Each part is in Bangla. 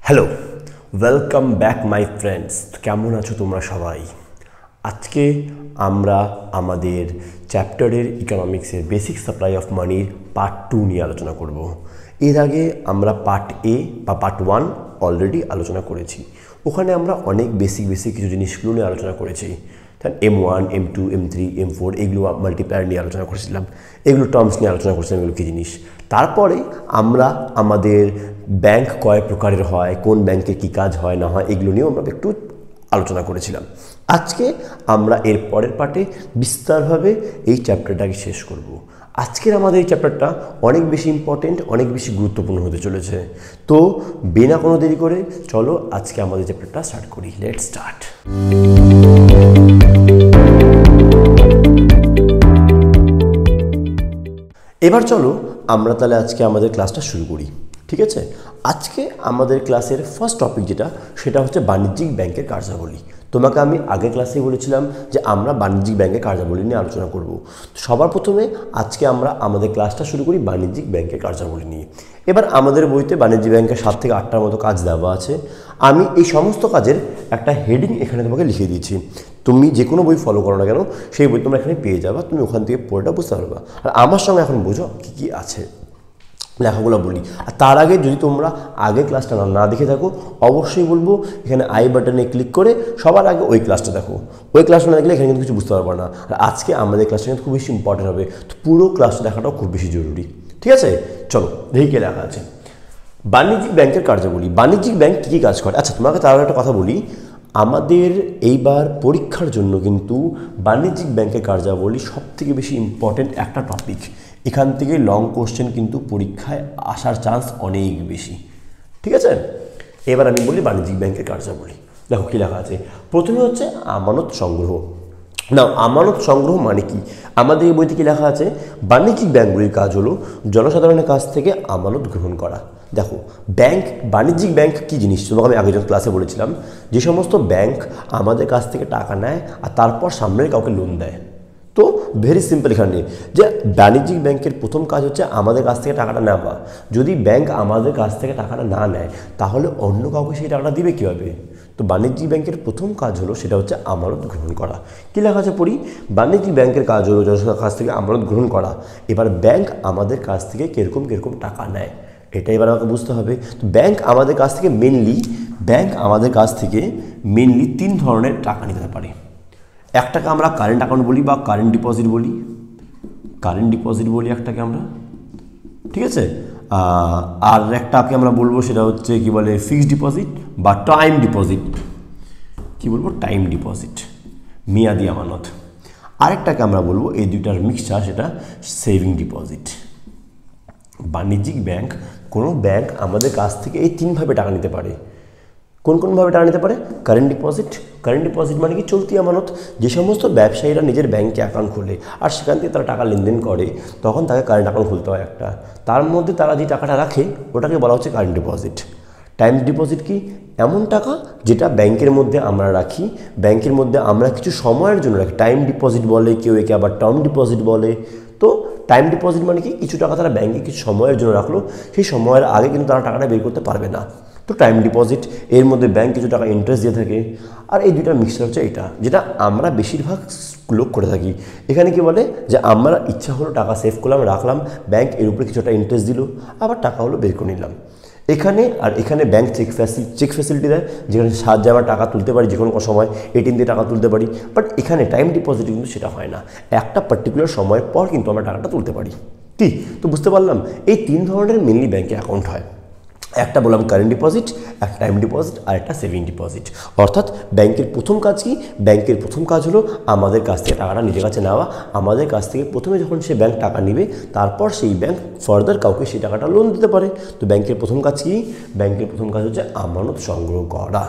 Hello, welcome back my friends. কেমন আছো তোমরা সবাই? আজকে আমরা আমাদের চ্যাপ্টারের ইকোনমিক্সের বেসিক সাপ্লাই অফ মানির পার্ট 2 নিয়ে আলোচনা করব। এর আগে আমরা পার্ট এ বা পার্ট 1 অলরেডি আলোচনা করেছি। ওখানে আমরা অনেক বেসিক কিছু জিনিসগুলো নিয়ে আলোচনা করেছি। M1, M2, M3, M4 এগুলো মাল্টিপ্লায়ার নিয়ে আলোচনা করেছিলাম, এগুলো টার্মস নিয়ে আলোচনা করেছিলাম, এগুলো কী জিনিস। তারপরে আমরা আমাদের ব্যাংক কয় প্রকারের হয়, কোন ব্যাংকের কী কাজ হয় না হয়, এগুলো নিয়েও আমরা একটু আলোচনা করেছিলাম। আজকে আমরা এর পরের পার্টে বিস্তারভাবে এই চ্যাপ্টারটাকে শেষ করব। আজকের আমাদের এই চ্যাপ্টারটা অনেক বেশি ইম্পর্টেন্ট, অনেক বেশি গুরুত্বপূর্ণ হতে চলেছে। তো বিনা কোনো দেরি করে চলো আজকে আমাদের চ্যাপ্টারটা স্টার্ট করি। Let's start. এবার চলো আমরা তাহলে আজকে আমাদের ক্লাসটা শুরু করি, ঠিক আছে? আজকে আমাদের ক্লাসের ফার্স্ট টপিক যেটা, সেটা হচ্ছে বাণিজ্যিক ব্যাংকের কার্যাবলী। তোমাকে আমি আগের ক্লাসেই বলেছিলাম যে আমরা বাণিজ্যিক ব্যাংকের কার্যাবলী নিয়ে আলোচনা করব। সবার প্রথমে আজকে আমরা আমাদের ক্লাসটা শুরু করি বাণিজ্যিক ব্যাংকের কার্যাবলী নিয়ে। এবার আমাদের বইতে বাণিজ্যিক ব্যাংকের 7 থেকে 8টার মতো কাজ দেওয়া আছে। আমি এই সমস্ত কাজের একটা হেডিং এখানে তোমাকে লিখে দিয়েছি। তুমি যে কোনো বই ফলো করো না কেন, সেই বই তোমরা এখানে পেয়ে যাবা, তুমি ওখান থেকে পড়েটা বুঝতে পারবা। আর আমার সঙ্গে এখন বোঝো কী কী আছে, লেখাগুলো বলি। আর তার আগে যদি তোমরা আগে ক্লাসটা না দেখে থাকো, অবশ্যই বলবো এখানে আই বাটনে ক্লিক করে সবার আগে ওই ক্লাসটা দেখো। ওই ক্লাসটা না দেখলে এখানে কিন্তু কিছু বুঝতে পারবো না। আর আজকে আমাদের ক্লাসটা কিন্তু খুব বেশি ইম্পর্টেন্ট হবে, তো পুরো ক্লাসটা দেখাটাও খুব বেশি জরুরি, ঠিক আছে? চলো দেখি কে লেখা আছে। বাণিজ্যিক ব্যাংকের কার্যাবলী। বাণিজ্যিক ব্যাংক কী কী কাজ করে? আচ্ছা, তোমাকে তার একটা কথা বলি। আমাদের এইবার পরীক্ষার জন্য কিন্তু বাণিজ্যিক ব্যাংকের কার্যাবলী সবথেকে বেশি ইম্পর্টেন্ট একটা টপিক। এখান থেকে লং কোশ্চেন কিন্তু পরীক্ষায় আসার চান্স অনেক বেশি, ঠিক আছে? এবার আমি বলি বাণিজ্যিক ব্যাংকের কার্যাবলী। দেখো কী লেখা আছে। প্রথমে হচ্ছে আমানত সংগ্রহ। না, আমানত সংগ্রহ মানে কি? আমাদের এই বইতে কী লেখা আছে? বাণিজ্যিক ব্যাংকগুলির কাজ হলো জনসাধারণের কাছ থেকে আমানত গ্রহণ করা। দেখো, ব্যাংক, বাণিজ্যিক ব্যাংক কী জিনিস তোমাকে আমি আগের ক্লাসে বলেছিলাম, যে সমস্ত ব্যাংক আমাদের কাছ থেকে টাকা নেয় আর তারপর সামনের কাউকে লোন দেয়। তো ভেরি সিম্পল এখানে যে বাণিজ্যিক ব্যাংকের প্রথম কাজ হচ্ছে আমাদের কাছ থেকে টাকাটা নেওয়া। যদি ব্যাংক আমাদের কাছ থেকে টাকাটা না নেয়, তাহলে অন্য কাউকে সেই টাকাটা দিবে কীভাবে? তো বাণিজ্যিক ব্যাংকের প্রথম কাজ হলো সেটা হচ্ছে আমানত গ্রহণ করা। কী লেখা আছে পড়ি। বাণিজ্যিক ব্যাংকের কাজ হলো জনসাধারণের কাছ থেকে আমানত গ্রহণ করা। এবার ব্যাংক আমাদের কাছ থেকে কিরকম টাকা নেয়, এটা এবার আমাকে বুঝতে হবে। তো ব্যাংক আমাদের কাছ থেকে মেনলি 3 ধরনের টাকা নিতে পারে। একটাকে আমরা কারেন্ট অ্যাকাউন্ট বলি বা কারেন্ট ডিপোজিট বলি একটাকে আমরা, ঠিক আছে? আর একটাকে আমরা বলবো সেটা হচ্ছে কি বলে, ফিক্সড ডিপোজিট বা টাইম ডিপোজিট। কি বলবো? টাইম ডিপোজিট, মেয়াদি আমানত। আরেকটাকে আমরা বলবো, এই দুইটার মিক্সচার, সেটা সেভিং ডিপোজিট। বাণিজ্যিক ব্যাংক, কোনো ব্যাংক আমাদের কাছ থেকে এই 3 ভাবে টাকা নিতে পারে। কোনভাবে টাকা নিতে পারে? কারেন্ট ডিপোজিট মানে কি? চলতি আমানত। যে সমস্ত ব্যবসায়ীরা নিজের ব্যাংকে অ্যাকাউন্ট খোলে আর সেখান থেকে তারা টাকা লেনদেন করে, তখন তাকে কারেন্ট অ্যাকাউন্ট খুলতে হয় একটা। তার মধ্যে তারা যে টাকাটা রাখে ওটাকে বলা হচ্ছে কারেন্ট ডিপোজিট। টাইম ডিপোজিট কি? এমন টাকা যেটা ব্যাংকের মধ্যে আমরা রাখি, ব্যাংকের মধ্যে আমরা কিছু সময়ের জন্য রাখি। টাইম ডিপোজিট বলে, কেউ একে আবার টার্ম ডিপোজিট বলে। তো টাইম ডিপোজিট মানে কি? কিছু টাকা তারা ব্যাংকে কিছু সময়ের জন্য রাখলো, সেই সময়ের আগে কিন্তু তারা টাকাটা বের করতে পারবে না। তো টাইম ডিপোজিট, এর মধ্যে ব্যাংক কিছু টাকা ইন্টারেস্ট দিয়ে থাকে। আর এই দুইটার মিক্সচার হচ্ছে এটা, যেটা আমরা বেশিরভাগ লোক করে থাকি। এখানে কি বলে যে আমরা ইচ্ছা হলো টাকা সেভ করলাম, রাখলাম, ব্যাংক এর উপরে কিছু একটা ইন্টারেস্ট দিল, আবার টাকা হলো বের করে নিলাম। এখানে ব্যাংক চেক ফ্যাসিলিটি দেয়, যেখানে সাহায্যে আমরা টাকা তুলতে পারি, যে কোনো সময় এটিএম দিয়ে টাকা তুলতে পারি। বাট এখানে টাইম ডিপোজিট কিন্তু সেটা হয় না, একটা পার্টিকুলার সময়ের পর কিন্তু আমরা টাকাটা তুলতে পারি। কি তো বুঝতে পারলাম? এই 3 ধরনের মেনলি ব্যাংকে অ্যাকাউন্ট হয়। একটা বললাম কারেন্ট ডিপোজিট, একটা টাইম ডিপোজিট, আর একটা সেভিং ডিপোজিট। অর্থাৎ ব্যাংকের প্রথম কাজ কি? ব্যাংকের প্রথম কাজ হলো আমাদের কাছ থেকে টাকাটা নিজের কাছে নেওয়া। আমাদের কাছ থেকে প্রথমে যখন সে ব্যাংক টাকা নেবে, তারপর সেই ব্যাংক ফার্দার কাউকে সেই টাকাটা লোন দিতে পারে। তো ব্যাংকের প্রথম কাজ কি? ব্যাংকের প্রথম কাজ হচ্ছে আমানত সংগ্রহ করা।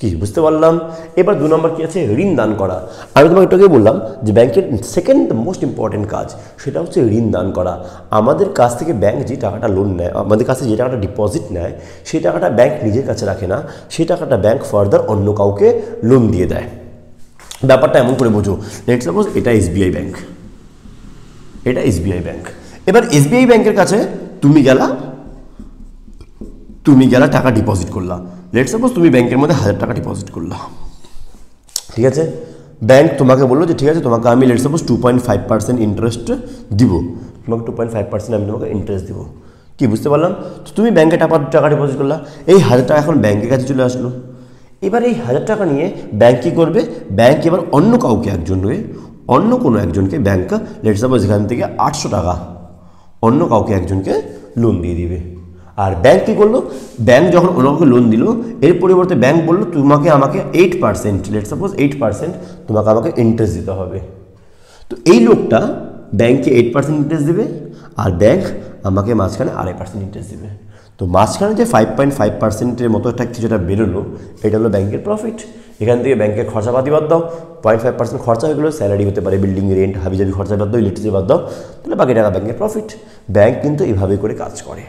কি বুঝতে পারলাম? এবার 2 নম্বর কি আছে? ঋণ দান করা। আমি তোমাকে একটু আগে বললাম যে ব্যাংকের সেকেন্ড মোস্ট ইম্পর্টেন্ট কাজ সেটা হচ্ছে ঋণ দান করা। আমাদের কাছ থেকে ব্যাংক যে টাকাটা লোন নেয়, আমাদের কাছে যে টাকাটা ডিপোজিট নেয়, সেই টাকাটা ব্যাংক নিজের কাছে রাখে না, সেই টাকাটা ব্যাংক ফার্দার অন্য কাউকে লোন দিয়ে দেয়। ব্যাপারটা এমন করে বোঝো, লেটস সাপোজ এটা এসবিআই ব্যাংক, এবার এসবিআই ব্যাংকের কাছে তুমি গেলা, তুমি গেলা টাকা ডিপোজিট করলা, লেটস সাপোজ তুমি ব্যাংকের মধ্যে 1000 টাকা ডিপোজিট করলা, ঠিক আছে। ব্যাংক তোমাকে বললো যে ঠিক আছে তোমাকে আমি লেটস সাপোজ 2.5% ইন্টারেস্ট দিব, তোমাকে 2.5% আমি তোমাকে ইন্টারেস্ট দিব। কি বুঝতে পারলাম? তো তুমি ব্যাংকে টাকা ডিপোজিট করলা, এই 1000 টাকা এখন ব্যাংকের কাছে চলে আসলো। এবার এই 1000 টাকা নিয়ে ব্যাংক কী করবে? ব্যাংক এবার অন্য কাউকে অন্য কোনো একজনকে ব্যাংক লেটস সাপোজ এখান থেকে 800 টাকা অন্য কাউকে একজনকে লোন দিয়ে দিবে। আর ব্যাংক কী করলো? ব্যাংক যখন অন্য কাউকে লোন দিল, এর পরিবর্তে ব্যাংক বললো তোমাকে আমাকে 8% লেটস সাপোজ 8% তোমাকে আমাকে ইন্টারেস্ট দিতে হবে। তো এই লোকটা ব্যাংকে 8% ইন্টারেস্ট দেবে আর ব্যাংক আমাকে মাঝখানে 2.5% ইন্টারেস্ট দেবে। তো মাঝখানে যে 5.5%-এর মতো একটা কিছুটা বেরোলো, এটা হলো ব্যাংকের প্রফিট। এখান থেকে ব্যাংকের খরচাপাতি বাদ দাও, 0.5% খরচা হয়ে গেলো, স্যালারি হতে পারে, বিল্ডিং রেন্ট, হাবিজাবি খরচা বাদ দাও, ইলেকট্রিসিটি বাদ দাও, তাহলে বাকি টাকা ব্যাংকের প্রফিট। ব্যাংক কিন্তু এইভাবে করে কাজ করে।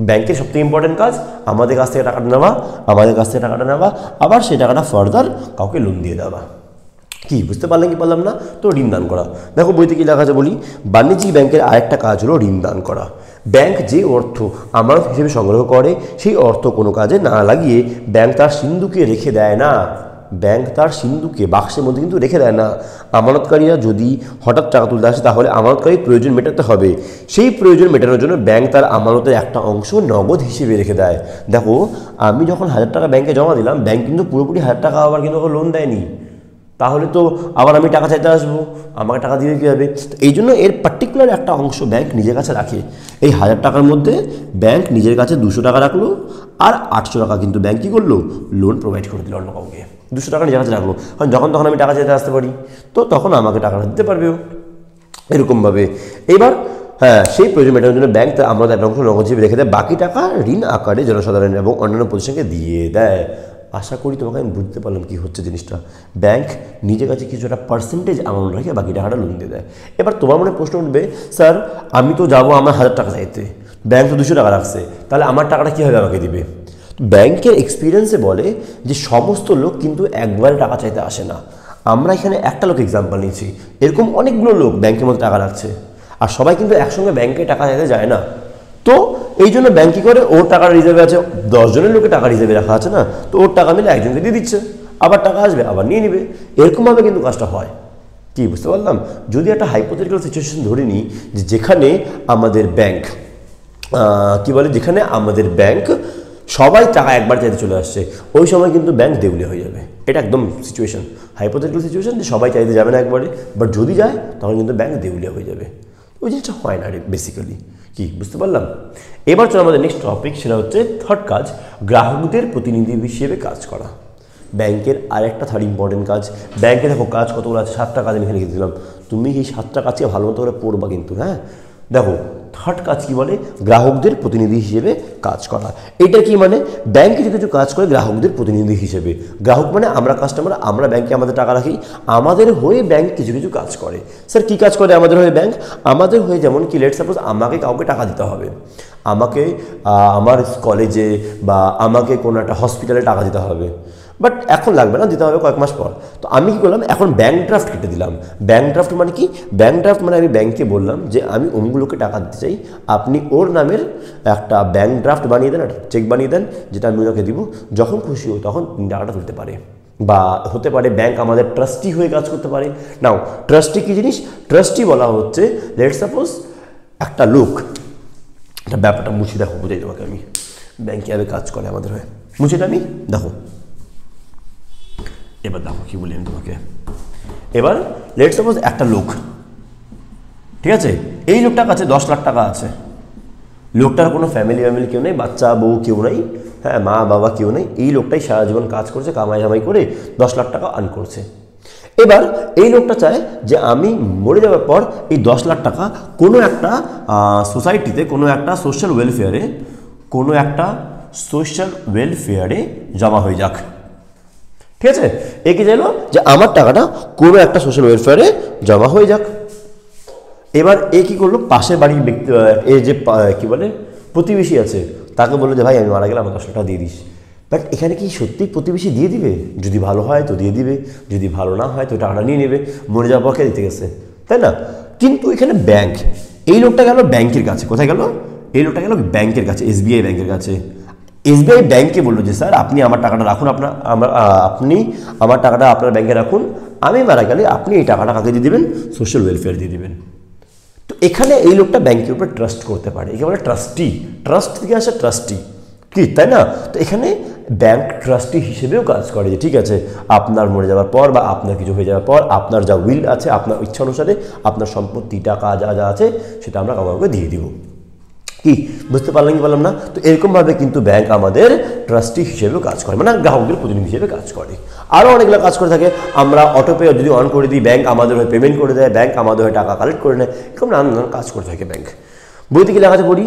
ব্যাংকের সবথেকে ইম্পর্টেন্ট কাজ আমাদের কাছ থেকে টাকাটা নেওয়া, আবার সেই টাকাটা ফার্দার কাউকে লোন দিয়ে দেওয়া। কি বুঝতে পারলেন কি পারলাম না? তো ঋণ দান করা, দেখো বইতে কি লেখা আছে বলি, বাণিজ্যিক ব্যাংকের আরেকটা কাজ হলো ঋণ দান করা। ব্যাংক যে অর্থ আমানত হিসেবে সংগ্রহ করে সেই অর্থ কোনো কাজে না লাগিয়ে ব্যাংক তার সিন্ধুকে রেখে দেয় না। ব্যাংক তার সিন্ধুকে বাক্সের মধ্যে কিন্তু রেখে দেয় না। আমানতকারীরা যদি হঠাৎ টাকা তুলতে আসে তাহলে আমানতকারীর প্রয়োজন মেটাতে হবে, সেই প্রয়োজন মেটানোর জন্য ব্যাংক তার আমানতের একটা অংশ নগদ হিসেবে রেখে দেয়। দেখো আমি যখন 1000 টাকা ব্যাংকে জমা দিলাম, ব্যাংক কিন্তু পুরোপুরি 1000 টাকা আবার কিন্তু লোন দেয়নি, তাহলে তো আবার আমি টাকা চাইতে আসবো, আমাকে টাকা দিবে কীভাবে? এই জন্য এর পার্টিকুলার একটা অংশ ব্যাংক নিজের কাছে রাখে। এই 1000 টাকার মধ্যে ব্যাংক নিজের কাছে 200 টাকা রাখলো, আর 800 টাকা কিন্তু ব্যাংক কী করলো? লোন প্রোভাইড করে দিল অন্য কাউকে। 200 টাকা নিজের কাছে রাখলো, কারণ যখন তখন আমি টাকা চাইতে আসতে পারি, তো তখন আমাকে টাকাটা দিতে পারবে এরকমভাবে। এবার হ্যাঁ, সেই প্রয়োজন মেটানোর জন্য ব্যাংক তার আমাদের একটা অংশ নগদ হিসেবে রেখে দেয়, বাকি টাকা ঋণ আকারে জনসাধারণ এবং অন্যান্য প্রতিষ্ঠানকে দিয়ে দেয়। আশা করি তোমাকে আমি বুঝতে পারলাম কী হচ্ছে জিনিসটা। ব্যাংক নিজের কাছে কিছু একটা পার্সেন্টেজ অ্যামাউন্ট রেখে বাকি টাকাটা লোন দিয়ে দেয়। এবার তোমার মনে প্রশ্ন উঠবে, স্যার আমি তো যাবো আমার 1000 টাকা চাইতে, ব্যাংক তো 200 টাকা রাখছে, তাহলে আমার টাকাটা কীভাবে আমাকে দিবে? ব্যাংকের এক্সপিরিয়েন্সে বলে যে সমস্ত লোক কিন্তু একবারে টাকা চাইতে আসে না। আমরা এখানে একটা লোক এক্সাম্পল নিয়েছি, এরকম অনেকগুলো লোক ব্যাংকের মধ্যে টাকা রাখছে, আর সবাই কিন্তু একসঙ্গে ব্যাংকে টাকা চাইতে যায় না। তো এই জন্য ব্যাংক কী করে, ওর টাকা রিজার্ভে আছে, 10 জনের লোকে টাকা রিজার্ভে রাখা আছে না, তো ওর টাকা মিলে একজনকে দিয়ে দিচ্ছে, আবার টাকা আসবে আবার নিয়ে নেবে, এরকমভাবে কিন্তু কাজটা হয়। কি বুঝতে পারলাম? যদি একটা হাইপোথেটিক্যাল সিচুয়েশন ধরে নিই যে যেখানে আমাদের ব্যাংক যেখানে আমাদের ব্যাংক সবাই টাকা একবার চাইতে চলে আসছে, ওই সময় কিন্তু ব্যাংক দেউলিয়া হয়ে যাবে। এটা একদম সিচুয়েশন, হাইপোথেটিক্যাল সিচুয়েশন, যে সবাই চাইতে যাবে না একবারে, বাট যদি যায় তখন কিন্তু ব্যাংক দেউলিয়া হয়ে যাবে। ওই জিনিসটা হয় না বেসিক্যালি। কি বুঝতে পারলাম? এবার চলো আমাদের নেক্সট টপিক, সেটা হচ্ছে থার্ড কাজ, গ্রাহকদের প্রতিনিধি হিসেবে কাজ করা। ব্যাংকের আরেকটা থার্ড ইম্পর্টেন্ট কাজ। ব্যাংকে দেখো কাজ কতগুলো আছে, 7টা কাজ আমি এখানে লিখে দিলাম, তুমি এই 7টা কাজকে ভালো মতো করে পড়বা কিন্তু। হ্যাঁ দেখো থার্ড কাজ কি বলে, গ্রাহকদের প্রতিনিধি হিসেবে কাজ করা। এটা কি মানে, ব্যাংক কিছু কিছু কাজ করে গ্রাহকদের প্রতিনিধি হিসেবে। গ্রাহক মানে আমরা কাস্টমার, আমরা ব্যাংকে আমাদের টাকা রাখি, আমাদের হয়ে ব্যাংক কিছু কিছু কাজ করে। স্যার কী কাজ করে আমাদের হয়ে ব্যাংক? আমাদের হয়ে যেমন কি, লেট সাপোজ আমাকে কাউকে টাকা দিতে হবে, আমাকে আমার কলেজে বা আমাকে কোনো একটা হসপিটালে টাকা দিতে হবে, বাট এখন লাগবে না, দিতে হবে কয়েক মাস পর। তো আমি কী করলাম, এখন ব্যাংক ড্রাফট কেটে দিলাম। ব্যাংক ড্রাফট মানে কি? ব্যাংক ড্রাফট মানে আমি ব্যাংকে বললাম যে আমি অমুকগুলোকে টাকা দিতে চাই, আপনি ওর নামের একটা ব্যাংক ড্রাফট বানিয়ে দেন, একটা চেক বানিয়ে দেন, যেটা আমি ওনাকে দিব, যখন খুশি হয় তখন টাকাটা তুলতে পারে। বা হতে পারে ব্যাংক আমাদের ট্রাস্টি হয়ে কাজ করতে পারে। নাও ট্রাস্টি কী জিনিস? ট্রাস্টি বলা হচ্ছে, লেট সাপোজ একটা লোক, একটা ব্যাপারটা মুছে দেখো, বুঝাই তোমাকে আমি, ব্যাংকে আগে কাজ করে আমাদের হয়ে, মুছে আমি দেখো। এবার দেখো কি বলি আমি তোমাকে, এবার লেট সাপোজ একটা লোক, ঠিক আছে, এই লোকটার কাছে 10 লাখ টাকা আছে, লোকটার কোনো ফ্যামিলি কেউ নেই, বাচ্চা বউ কেউ নেই, হ্যাঁ মা বাবা কেউ নেই, এই লোকটাই সারা জীবন কাজ করছে, কামাই করে 10 লাখ টাকা আর্ন করছে। এবার এই লোকটা চায় যে আমি মরে যাওয়ার পর এই 10 লাখ টাকা কোনো একটা সোসাইটিতে, কোনো একটা সোশ্যাল ওয়েলফেয়ারে জমা হয়ে যাক। ঠিক আছে, এ কি চাইলো যে আমার টাকাটা কোনো একটা সোশ্যাল ওয়েলফেয়ারে জমা হয়ে যাক। এবার এ কী করলো, পাশের বাড়ির ব্যক্তি, এ যে কী বলে প্রতিবেশী আছে, তাকে বললো যে ভাই আমি মারা গেলে আমার 10 লাখ টাকা দিয়ে দিস। বাট এখানে কি সত্যি প্রতিবেশী দিয়ে দিবে? যদি ভালো হয় তো দিয়ে দিবে, যদি ভালো না হয় তো টাকাটা নিয়ে নেবে, মরে যাওয়ার পর কে দিতে গেছে, তাই না? কিন্তু এখানে ব্যাংক, এই লোকটা গেল ব্যাংকের কাছে, কোথায় গেল? এই লোকটা গেল ব্যাংকের কাছে, SBI ব্যাংকের কাছে। এসবিআই ব্যাংকে বললো যে স্যার আপনি আমার টাকাটা রাখুন, আপনি আমার টাকাটা আপনার ব্যাংকে রাখুন, আমি মারা গেলে আপনি এই টাকাটা কাকে দিয়ে দেবেন? সোশ্যাল ওয়েলফেয়ার দিয়ে দেবেন। তো এখানে এই লোকটা ব্যাংকের উপর ট্রাস্ট করতে পারে, একে বলে ট্রাস্টি। ট্রাস্ট থেকে আসে ট্রাস্টি, কি তাই না? তো এখানে ব্যাংক ট্রাস্টি হিসেবেও কাজ করে যে ঠিক আছে, আপনার মরে যাওয়ার পর বা আপনার কিছু হয়ে যাওয়ার পর আপনার যা উইল আছে, আপনার ইচ্ছা অনুসারে আপনার সম্পত্তি, টাকা যা যা আছে সেটা আমরা কাউকে দিয়ে দিব। কি বুঝতে পারলাম কি পারলাম না? তো এরকমভাবে কিন্তু ব্যাংক আমাদের ট্রাস্টি হিসেবেও কাজ করে, মানে গ্রাহকদের প্রতিনিধি হিসেবে কাজ করে। আরও অনেকগুলো কাজ করে থাকে। আমরা অটোপে যদি অন করে দিই, ব্যাংক আমাদের হয়ে পেমেন্ট করে দেয়, ব্যাংক আমাদের হয়ে টাকা কালেক্ট করে নেয়, এরকম নানান কাজ করে থাকে ব্যাংক। বইতে কি লেখা আছে পড়ি,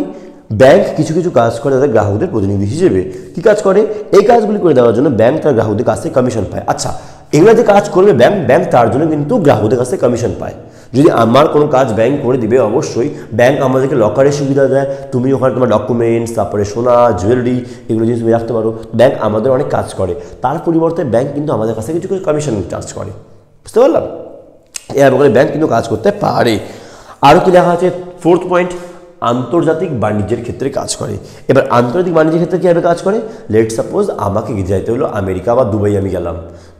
ব্যাংক কিছু কিছু কাজ করে তাদের গ্রাহকদের প্রতিনিধি হিসেবে। কি কাজ করে? এই কাজগুলি করে দেওয়ার জন্য ব্যাংক তার গ্রাহকদের কাছ থেকে কমিশন পায়। আচ্ছা, এগুলো যে কাজ করবে ব্যাংক তার জন্য কিন্তু গ্রাহকদের কাছ থেকে কমিশন পায়। যদি আমার কোনো কাজ ব্যাংক করে দিবে, অবশ্যই ব্যাংক আমাদেরকে লকারের সুবিধা দেয়, তুমি ওখানে তোমার ডকুমেন্টস, তারপরে সোনা, জুয়েলারি, এগুলো জিনিস তুমি রাখতে পারো। ব্যাংক আমাদের অনেক কাজ করে, তার পরিবর্তে ব্যাংক কিন্তু আমাদের কাছ থেকে কিছু কিছু কমিশন চার্জ করে। বুঝতে পারলাম? এভাবে ব্যাংক কিন্তু কাজ করতে পারে। আরও কি লেখা আছে? ফোর্থ পয়েন্ট, আন্তর্জাতিক বাণিজ্যের ক্ষেত্রে কাজ করে। এবার আন্তর্জাতিক বাণিজ্যের ক্ষেত্রে কীভাবে কাজ করে? লেট সাপোজ আমাকে যাইতে হলো আমেরিকা বা দুবাই, আমি গেলাম,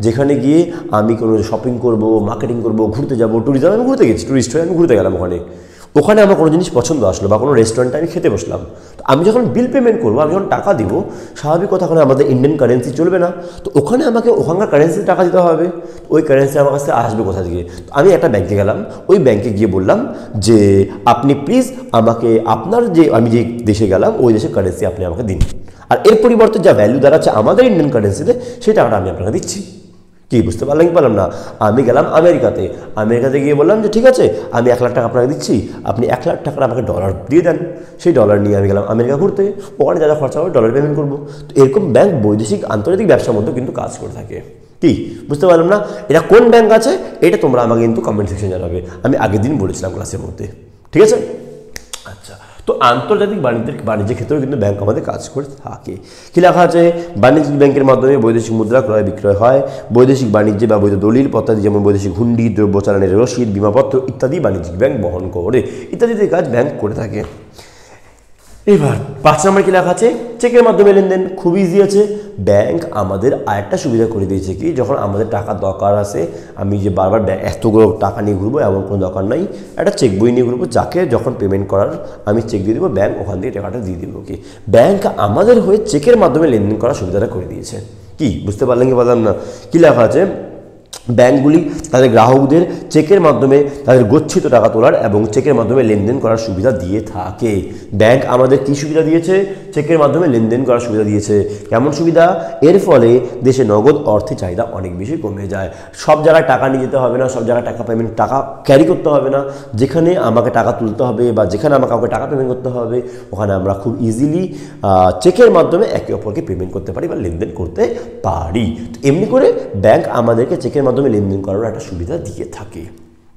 যেখানে গিয়ে আমি কোনো শপিং করব, মার্কেটিং করব, ঘুরতে যাব, ট্যুরিজম, আমি ঘুরতে গেছি, ট্যুরিস্ট হয়ে আমি ঘুরতে গেলাম, ওখানে আমার কোনো জিনিস পছন্দ আসলো বা কোনো রেস্টুরেন্টে আমি খেতে বসলাম, তো আমি যখন বিল পেমেন্ট করবো, আমি যখন টাকা দিব, স্বাভাবিক কথা ওখানে আমাদের ইন্ডিয়ান কারেন্সি চলবে না, তো ওখানে আমাকে ওখানকার কারেন্সিতে টাকা দিতে হবে। ওই কারেন্সি আমার কাছে আসবে কোথা থেকে? তো আমি একটা ব্যাংকে গেলাম, ওই ব্যাংকে গিয়ে বললাম যে আপনি প্লিজ আমাকে আপনার আমি যে দেশে গেলাম ওই দেশের কারেন্সি আপনি আমাকে দিন, আর এর পরিবর্তে যা ভ্যালু দাঁড়াচ্ছে আমাদের ইন্ডিয়ান কারেন্সিতে সেই টাকাটা আমি আপনাকে দিচ্ছি। কি বুঝতে পারলাম কি পারলাম না? আমি গেলাম আমেরিকাতে গিয়ে বললাম যে ঠিক আছে, আমি 1 লাখ টাকা আপনাকে দিচ্ছি, আপনি 1 লাখ টাকা আমাকে ডলার দিয়ে দেন। সেই ডলার নিয়ে আমি গেলাম আমেরিকা ঘুরতে, ওখানে যারা খরচা হবে ডলার পেমেন্ট করবো। তো এরকম ব্যাংক বৈদেশিক আন্তর্জাতিক ব্যবসার মধ্যে কিন্তু কাজ করে থাকে। কি বুঝতে পারলাম না? এটা কোন ব্যাংক আছে এটা তোমরা আমাকে কিন্তু কমেন্ট সেকশনে জানাবে, আমি আগের দিন বলেছিলাম ক্লাসের মধ্যে। ঠিক আছে? আচ্ছা, তো আন্তর্জাতিক বাণিজ্যের ক্ষেত্রেও কিন্তু ব্যাংক আমাদের কাজ করে থাকে। কি লেখা আছে? বাণিজ্যিক ব্যাংকের মাধ্যমে বৈদেশিক মুদ্রা ক্রয় বিক্রয় হয়। বৈদেশিক বাণিজ্যে ব্যবহৃত দলিল পত্রাদি যেমন বৈদেশিক হুন্ডি, দ্রব্য চালানের রসিদ, বিমাপত্র ইত্যাদি বাণিজ্যিক ব্যাংক বহন করে, ইত্যাদি কাজ ব্যাংক করে থাকে। এবার 5 নম্বর কি লেখা আছে? চেকের মাধ্যমে লেনদেন। খুব ইজি আছে। ব্যাংক আমাদের আরেকটা সুবিধা করে দিয়েছে কি, যখন আমাদের টাকা দরকার আছে, আমি যে বারবার এতগুলো টাকা নিয়ে ঘুরবো এমন কোনো দরকার নাই, একটা চেক বই নিয়ে ঘুরবো, যাকে যখন পেমেন্ট করার আমি চেক দিয়ে দেবো, ব্যাংক ওখান থেকে টাকাটা দিয়ে দেবো। কি ব্যাংক আমাদের হয়ে চেকের মাধ্যমে লেনদেন করার সুবিধাটা করে দিয়েছে। কি বুঝতে পারলেন কি পারলাম না? কি লেখা আছে? ব্যাংকগুলি তাদের গ্রাহকদের চেকের মাধ্যমে তাদের গচ্ছিত টাকা তোলার এবং চেকের মাধ্যমে লেনদেন করার সুবিধা দিয়ে থাকে। ব্যাংক আমাদের কি সুবিধা দিয়েছে? চেকের মাধ্যমে লেনদেন করার সুবিধা দিয়েছে। কেমন সুবিধা? এর ফলে দেশে নগদ অর্থের চাহিদা অনেক বেশি কমে যায়। সব জায়গায় টাকা নিয়ে যেতে হবে না, সব জায়গায় টাকা ক্যারি করতে হবে না। যেখানে আমাকে টাকা তুলতে হবে বা যেখানে আমাকে কাউকে টাকা পেমেন্ট করতে হবে, ওখানে আমরা খুব ইজিলি চেকের মাধ্যমে একে অপরকে পেমেন্ট করতে পারি বা লেনদেন করতে পারি। তো এমনি করে ব্যাংক আমাদেরকে চেকের মাধ্যমে লেনদেন করার একটা সুবিধা দিয়ে থাকে।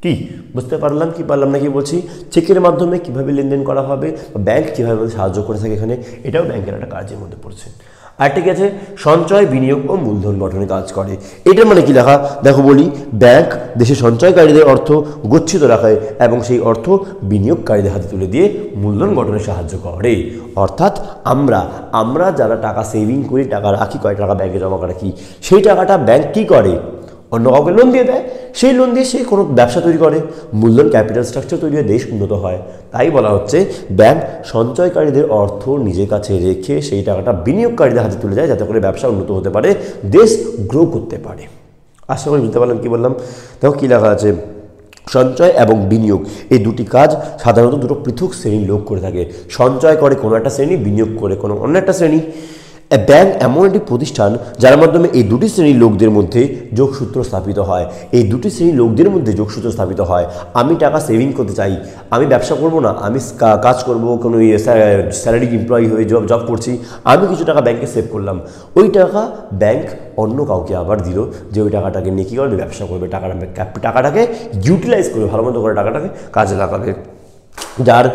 কি বুঝতে পারলাম কি পারলাম না? কি বলছি, চেকের মাধ্যমে কিভাবে লেনদেন করা হবে, ব্যাংক কীভাবে সাহায্য করে থাকে, এখানে এটাও ব্যাংকের একটা কাজের মধ্যে পড়ছে। আর ঠিক আছে, সঞ্চয়, বিনিয়োগ ও মূলধন গঠনে কাজ করে। এটার মানে কি লেখা দেখো বলি, ব্যাংক দেশের সঞ্চয়কারীদের অর্থ গচ্ছিত রাখায় এবং সেই অর্থ বিনিয়োগকারীদের হাতে তুলে দিয়ে মূলধন গঠনে সাহায্য করে। অর্থাৎ আমরা যারা টাকা সেভিং করি, টাকা রাখি, কয় টাকা ব্যাংকে জমা রাখি, সেই টাকাটা ব্যাংক কী করে? অন্য কাউকে লোন দিয়ে দেয়। সেই লোন দিয়ে সে কোনো ব্যবসা তৈরি করে, মূলধন ক্যাপিটাল স্ট্রাকচার তৈরি হয়ে দেশ উন্নত হয়। তাই বলা হচ্ছে ব্যাংক সঞ্চয়কারীদের অর্থ নিজের কাছে রেখে সেই টাকাটা বিনিয়োগকারীদের হাতে তুলে যায়, যাতে করে ব্যবসা উন্নত হতে পারে, দেশ গ্রো করতে পারে। আশা করি বুঝতে পারলাম কি বললাম। দেখো কী লেখা আছে, সঞ্চয় এবং বিনিয়োগ এই দুটি কাজ সাধারণত দুটো পৃথক শ্রেণীর লোক করে থাকে। সঞ্চয় করে কোনো একটা শ্রেণী, বিনিয়োগ করে কোনো অন্য একটা শ্রেণী। ব্যাংক এমন একটি প্রতিষ্ঠান যার মাধ্যমে এই দুটি শ্রেণীর লোকদের মধ্যে যোগসূত্র স্থাপিত হয়। এই দুটি শ্রেণীর লোকদের মধ্যে যোগসূত্র স্থাপিত হয়। আমি টাকা সেভিং করতে চাই, আমি ব্যবসা করব না, আমি কাজ করব, কোনো স্যালারি এমপ্লয়ি হয়ে জব করছি, আমি কিছু টাকা ব্যাংকে সেভ করলাম, ওই টাকা ব্যাংক অন্য কাউকে আবার দিল, যে ওই টাকাটাকে নিয়ে কী করবে, ব্যবসা করবে, টাকাটাকে ইউটিলাইজ করবে, ভালো মতো করে টাকাটাকে কাজে লাগাবে। যারা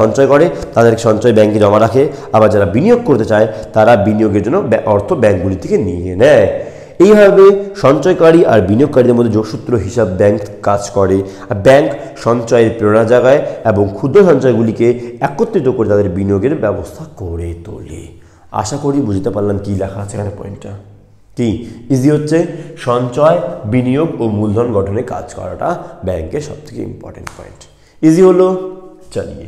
সঞ্চয় করে তাদের সঞ্চয় ব্যাংকে জমা রাখে, আবার যারা বিনিয়োগ করতে চায় তারা বিনিয়োগের জন্য অর্থ ব্যাংকগুলি থেকে নিয়ে নেয়। এইভাবে সঞ্চয়কারী আর বিনিয়োগকারীদের মধ্যে যোগসূত্র হিসাব ব্যাংক কাজ করে। আর ব্যাংক সঞ্চয়ের প্রেরণা জাগায় এবং ক্ষুদ্র সঞ্চয়গুলিকে একত্রিত করে তাদের বিনিয়োগের ব্যবস্থা করে তোলে। আশা করি বুঝতে পারলাম কি লেখা আছে এখানে পয়েন্টটা কি ইজি হচ্ছে সঞ্চয় বিনিয়োগ ও মূলধন গঠনে কাজ করাটা ব্যাংকের সবথেকে ইম্পর্টেন্ট পয়েন্ট ইজি হলো চালিয়ে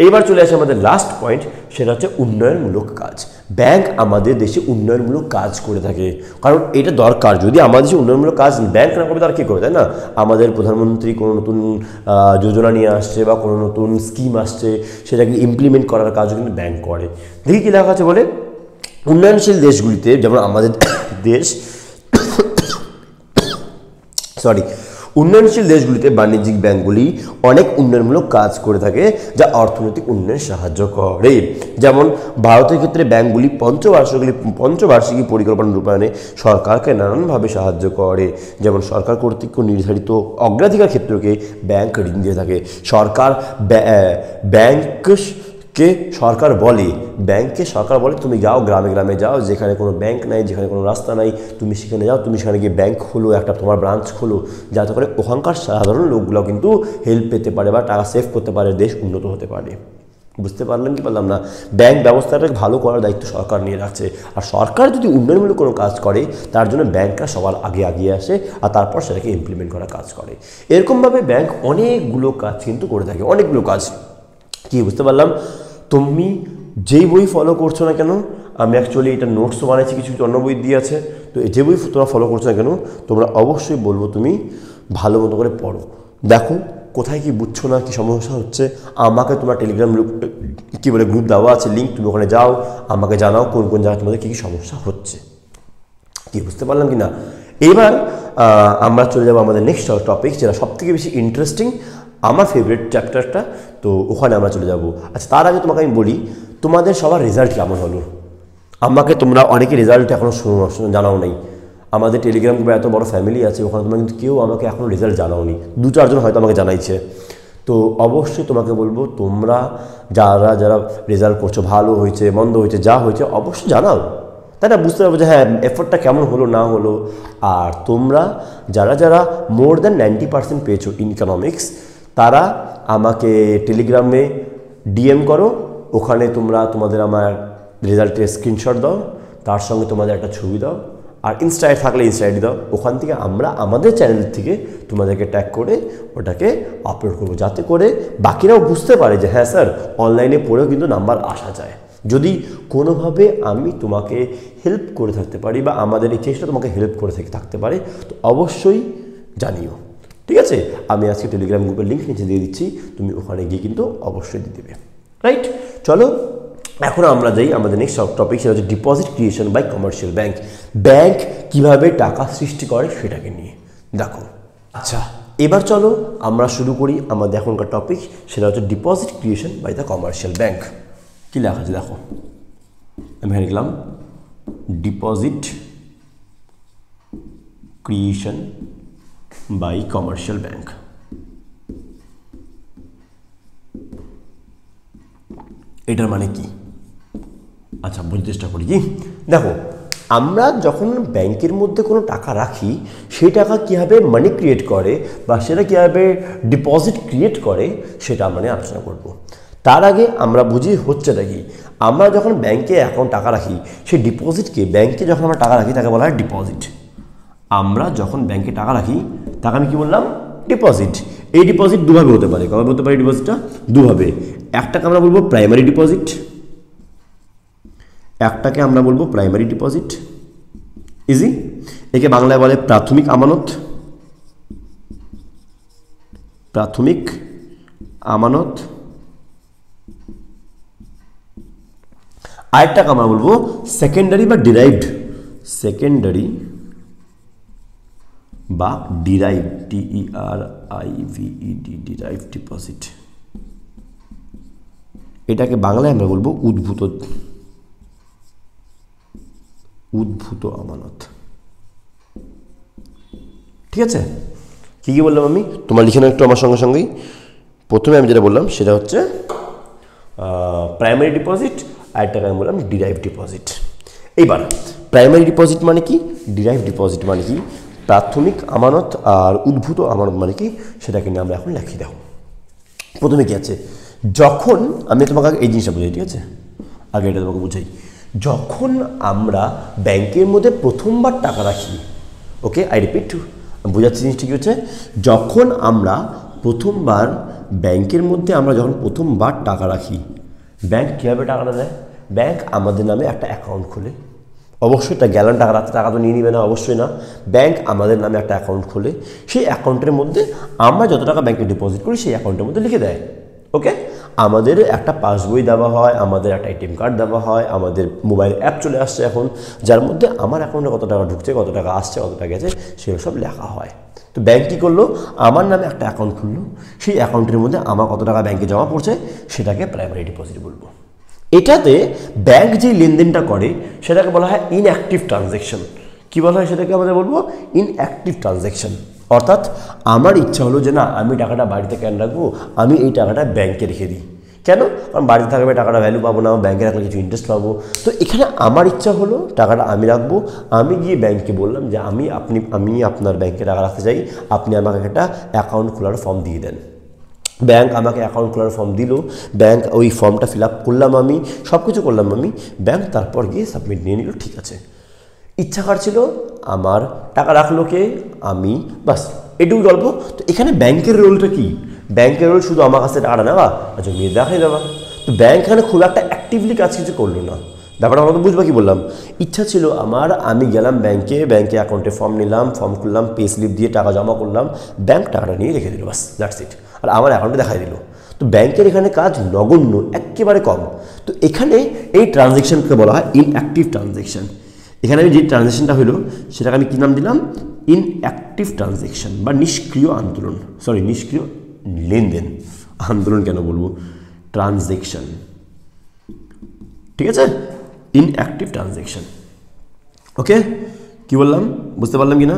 এইবার চলে আসে আমাদের লাস্ট পয়েন্ট সেটা হচ্ছে উন্নয়নমূলক কাজ ব্যাংক আমাদের দেশে উন্নয়নমূলক কাজ করে থাকে কারণ এটা দরকার যদি আমাদের দেশে উন্নয়নমূলক কাজ ব্যাংক না করবে তার কী করে তাই না আমাদের প্রধানমন্ত্রী কোনো নতুন যোজনা নিয়ে আসছে বা কোনো নতুন স্কিম আসছে সেটাকে ইমপ্লিমেন্ট করার কাজও কিন্তু ব্যাংক করে দেখি কী লেখা আছে বলে উন্নয়নশীল দেশগুলিতে যেমন আমাদের দেশ উন্নয়নশীল দেশগুলিতে বাণিজ্যিক ব্যাংকগুলি অনেক উন্নয়নমূলক কাজ করে থাকে যা অর্থনৈতিক উন্নয়নে সাহায্য করে যেমন ভারতের ক্ষেত্রে ব্যাংকগুলি পঞ্চবার্ষিকী পরিকল্পনা রূপায়ণে সরকারকে নানানভাবে সাহায্য করে যেমন সরকার কর্তৃক নির্ধারিত অগ্রাধিকার ক্ষেত্রকে ব্যাংক ঋণ দিয়ে থাকে সরকার ব্যাংকে সরকার বলে তুমি যাও গ্রামে গ্রামে যাও যেখানে কোনো ব্যাংক নাই যেখানে কোনো রাস্তা নাই তুমি সেখানে যাও তুমি সেখানে গিয়ে ব্যাংক খোলো একটা তোমার ব্রাঞ্চ খোলো যাতে করে ওখানকার সাধারণ লোকগুলো কিন্তু হেল্প পেতে পারে বা টাকা সেভ করতে পারে দেশ উন্নত হতে পারে বুঝতে পারলাম কি পারলাম না ব্যাংক ব্যবস্থাটাকে ভালো করার দায়িত্ব সরকার নিয়ে রাখছে আর সরকার যদি উন্নয়নমূলক কোনো কাজ করে তার জন্য ব্যাংকরা সবার আগে এগিয়ে আসে আর তারপর সেটাকে ইমপ্লিমেন্ট করার কাজ করে এরকমভাবে ব্যাংক অনেকগুলো কাজ কিন্তু করে থাকে অনেকগুলো কাজ কি বুঝতে পারলাম তুমি যেই বই ফলো করছো না কেন আমি অ্যাকচুয়ালি এটা নোটসও বানাইছি কিছু অন্য বই দিয়ে আছে তো যে বই তোমরা ফলো করছো না কেন তোমরা অবশ্যই বলবো তুমি ভালো মতো করে পড়ো দেখো কোথায় কি বুঝছো না কি সমস্যা হচ্ছে আমাকে তোমার টেলিগ্রাম গ্রুপ দেওয়া আছে লিঙ্ক তুমি ওখানে যাও আমাকে জানাও কোন কোন জায়গায় তোমাদের কী কী সমস্যা হচ্ছে কি বুঝতে পারলাম কি না এবার আমরা চলে যাবো আমাদের নেক্সট টপিক যেটা সবথেকে বেশি ইন্টারেস্টিং আমার ফেভারিট চ্যাপ্টারটা তো ওখানে আমরা চলে যাব আচ্ছা তার আগে তোমাকে আমি বলি তোমাদের সবার রেজাল্ট কেমন হলো আমাকে তোমরা অনেকে রেজাল্ট এখনও জানাও নেই আমাদের টেলিগ্রাম গ্রুপে এত বড় ফ্যামিলি আছে ওখানে তোমরা কিন্তু কেউ আমাকে এখনও রেজাল্ট জানাওনি 2-4 জন হয়তো আমাকে জানাইছে তো অবশ্যই তোমাকে বলবো তোমরা যারা যারা রেজাল্ট করছো ভালো হয়েছে মন্দ হয়েছে যা হয়েছে অবশ্যই জানাও তাই না বুঝতে পারবো যে হ্যাঁ এফোর্টটা কেমন হলো না হলো আর তোমরা যারা যারা মোর দ্যান 90% পেয়েছো ইন ইকোনমিক্স তারা আমাকে টেলিগ্রামে ডিএম করো ওখানে তোমরা তোমাদের আমার রেজাল্টের স্ক্রিনশট দাও তার সঙ্গে তোমাদের একটা ছবি দাও আর ইনস্টায় থাকলে ইনস্টাইডি দাও ওখান থেকে আমরা আমাদের চ্যানেল থেকে তোমাদেরকে ট্যাগ করে ওটাকে আপলোড করবো যাতে করে বাকিরাও বুঝতে পারে যে হ্যাঁ স্যার অনলাইনে পড়েও কিন্তু নাম্বার আসা যায় যদি কোনোভাবে আমি তোমাকে হেল্প করে থাকতে পারি বা আমাদের এই চেষ্টা তোমাকে হেল্প করে থাকতে পারে তো অবশ্যই জানিও ঠিক আছে আমি আজকে টেলিগ্রাম গ্রুপের লিঙ্ক নিচে দিয়ে দিচ্ছি তুমি ওখানে গিয়ে কিন্তু অবশ্যই দিয়ে দেবে রাইট চলো এখন আমরা যাই আমাদের নেক্সট টপিক সেটা হচ্ছে deposit creation by commercial bank bank কীভাবে টাকা সৃষ্টি করে সেটাকে নিয়ে দেখো আচ্ছা এবার চলো আমরা শুরু করি আমাদের এখনকার টপিক সেটা হচ্ছে deposit creation by the commercial bank কী লেখা আছে দেখো আমি এখানে লিখলাম deposit creation by commercial bank এটার মানে কি আচ্ছা বুঝতে চেষ্টা করি কি দেখো আমরা যখন ব্যাংকের মধ্যে কোনো টাকা রাখি সেই টাকা কীভাবে মানি ক্রিয়েট করে বা সেটা কীভাবে ডিপোজিট ক্রিয়েট করে সেটা আমরা নিয়ে আলোচনা করব তার আগে আমরা বুঝি হচ্ছেটা কি আমরা যখন ব্যাংকে অ্যাকাউন্ট টাকা রাখি সেই ডিপোজিটকে ব্যাংকে যখন আমরা টাকা রাখি তাকে বলা হয় ডিপোজিট আমরা যখন ব্যাংকে টাকা রাখি তাকে আমি কী বললাম ডিপোজিট এই ডিপোজিট দুভাবে হতে পারে কবে হতে পারে ডিপোজিটটা দুভাবে একটাকে আমরা বলবো প্রাইমারি ডিপোজিট একটাকে আমরা বলবো প্রাইমারি ডিপোজিট ইজি একে বাংলায় বলে প্রাথমিক আমানত প্রাথমিক আমানত আরেকটাকে আমরা বলবো সেকেন্ডারি বা ডিরাইভড সেকেন্ডারি বা ডিরাইভ DERIVED ডিরাইভ ডিপোজিট এটাকে বাংলায় আমরা বলবো উদ্ভূত আমানত ঠিক আছে কী কী বললাম আমি তোমার লিখে নাও একটু আমার সঙ্গে সঙ্গেই প্রথমে আমি যেটা বললাম সেটা হচ্ছে প্রাইমারি ডিপোজিট আর একটাকে আমি বললাম ডিরাইভ ডিপোজিট এইবার প্রাইমারি ডিপোজিট মানে কি ডিরাইভ ডিপোজিট মানে কি প্রাথমিক আমানত আর উদ্ভূত আমানত মানে কি সেটাকে নিয়ে আমরা এখন লিখি দেখো প্রথমে কি আছে যখন আমি তোমাকে এই জিনিসটা বুঝাই ঠিক আছে আগে এটা তোমাকে বুঝাই যখন আমরা ব্যাংকের মধ্যে প্রথমবার টাকা রাখি, ওকে আই রিপিট, বোঝাচ্ছি জিনিসটা কি হচ্ছে, যখন আমরা প্রথমবার ব্যাংকের মধ্যে আমরা যখন প্রথমবার টাকা রাখি, ব্যাংক কীভাবে টাকাটা দেয়? ব্যাংক আমাদের নামে একটা অ্যাকাউন্ট খোলে। অবশ্যই এটা গ্যালান টাকা রাখতে টাকা তো নিয়ে নিবে না, অবশ্যই না। ব্যাংক আমাদের নামে একটা অ্যাকাউন্ট খোলে, সেই অ্যাকাউন্টের মধ্যে আমরা যত টাকা ব্যাংকে ডিপোজিট করি সেই অ্যাকাউন্টের মধ্যে লিখে দেয়। ওকে, আমাদের একটা পাসবই দেওয়া হয়, আমাদের একটা এটিএম কার্ড দেওয়া হয়, আমাদের মোবাইল অ্যাপ চলে আসছে এখন, যার মধ্যে আমার অ্যাকাউন্টে কত টাকা ঢুকছে, কত টাকা আসছে, কত টাকা গেছে, সেগুলো সব লেখা হয়। তো ব্যাংক কী করলো? আমার নামে একটা অ্যাকাউন্ট খুললো, সেই অ্যাকাউন্টের মধ্যে আমার কত টাকা ব্যাংকে জমা পড়ছে সেটাকে প্রাইমারি ডিপোজিট বলবো। এটাতে ব্যাংক যে লেনদেনটা করে সেটাকে বলা হয় ইনঅ্যাক্টিভ ট্রানজ্যাকশন। কী বলা হয় সেটাকে আমরা বলবো? Inactive transaction. অর্থাৎ আমার ইচ্ছা হলো যে না, আমি টাকাটা বাড়িতে কেন রাখবো, আমি এই টাকাটা ব্যাংকে রেখে দিই। কেন? কারণ বাড়িতে থাকবে টাকাটা ভ্যালু পাবো না, ব্যাংকে রাখলে কিছু ইন্টারেস্ট পাবো। তো এখানে আমার ইচ্ছা হলো টাকাটা আমি রাখবো, আমি গিয়ে ব্যাংকে বললাম যে আমি আপনার ব্যাংকে টাকা রাখতে চাই, আপনি আমাকে একটা অ্যাকাউন্ট খোলার ফর্ম দিয়ে দেন। ব্যাংক আমাকে অ্যাকাউন্ট খোলার ফর্ম দিল, ব্যাংক ওই ফর্মটা ফিল আপ করলাম, আমি সব কিছু করলাম আমি, ব্যাংক তারপর গিয়ে সাবমিট নিয়ে নিল, ঠিক আছে। ইচ্ছা ছিল আমার টাকা রাখলো কে? আমি, বাস এটুকু গল্প। তো এখানে ব্যাংকের রোলটা কি? ব্যাংকের রোল শুধু আমার কাছে টাকাটা নেওয়া আর জমিয়ে দেখাই দেওয়া। তো ব্যাংক এখানে খুব একটা অ্যাক্টিভলি কাজ কিছু করলো না। ব্যাপারটা আমরা তো বুঝবা কি বললাম। ইচ্ছা ছিল আমার, আমি গেলাম ব্যাংকে অ্যাকাউন্টে ফর্ম নিলাম, ফর্ম খুললাম, পে স্লিপ দিয়ে টাকা জমা করলাম, ব্যাংক টাকাটা নিয়ে রেখে দিল, বাস দ্যাটস ইট, আর আমার অ্যাকাউন্টে দেখাই দিল। তো ব্যাংকের এখানে কাজ নগণ্য, একেবারে কম। তো এখানে এই ট্রানজ্যাকশনকে বলা হয় ইনঅ্যাক্টিভ ট্রানজ্যাকশন। এখানে আমি যে ট্রানজ্যাকশনটা হলো সেটাকে আমি কী নাম দিলাম? ইনঅ্যাক্টিভ ট্রানজ্যাকশন বা নিষ্ক্রিয় আন্দোলন, সরি নিষ্ক্রিয় লেনদেন, আন্দোলন কেন বলবো, ট্রানজ্যাকশন, ঠিক আছে, ইনঅ্যাক্টিভ ট্রানজ্যাকশন। ওকে, কি বললাম বুঝতে পারলাম কি না?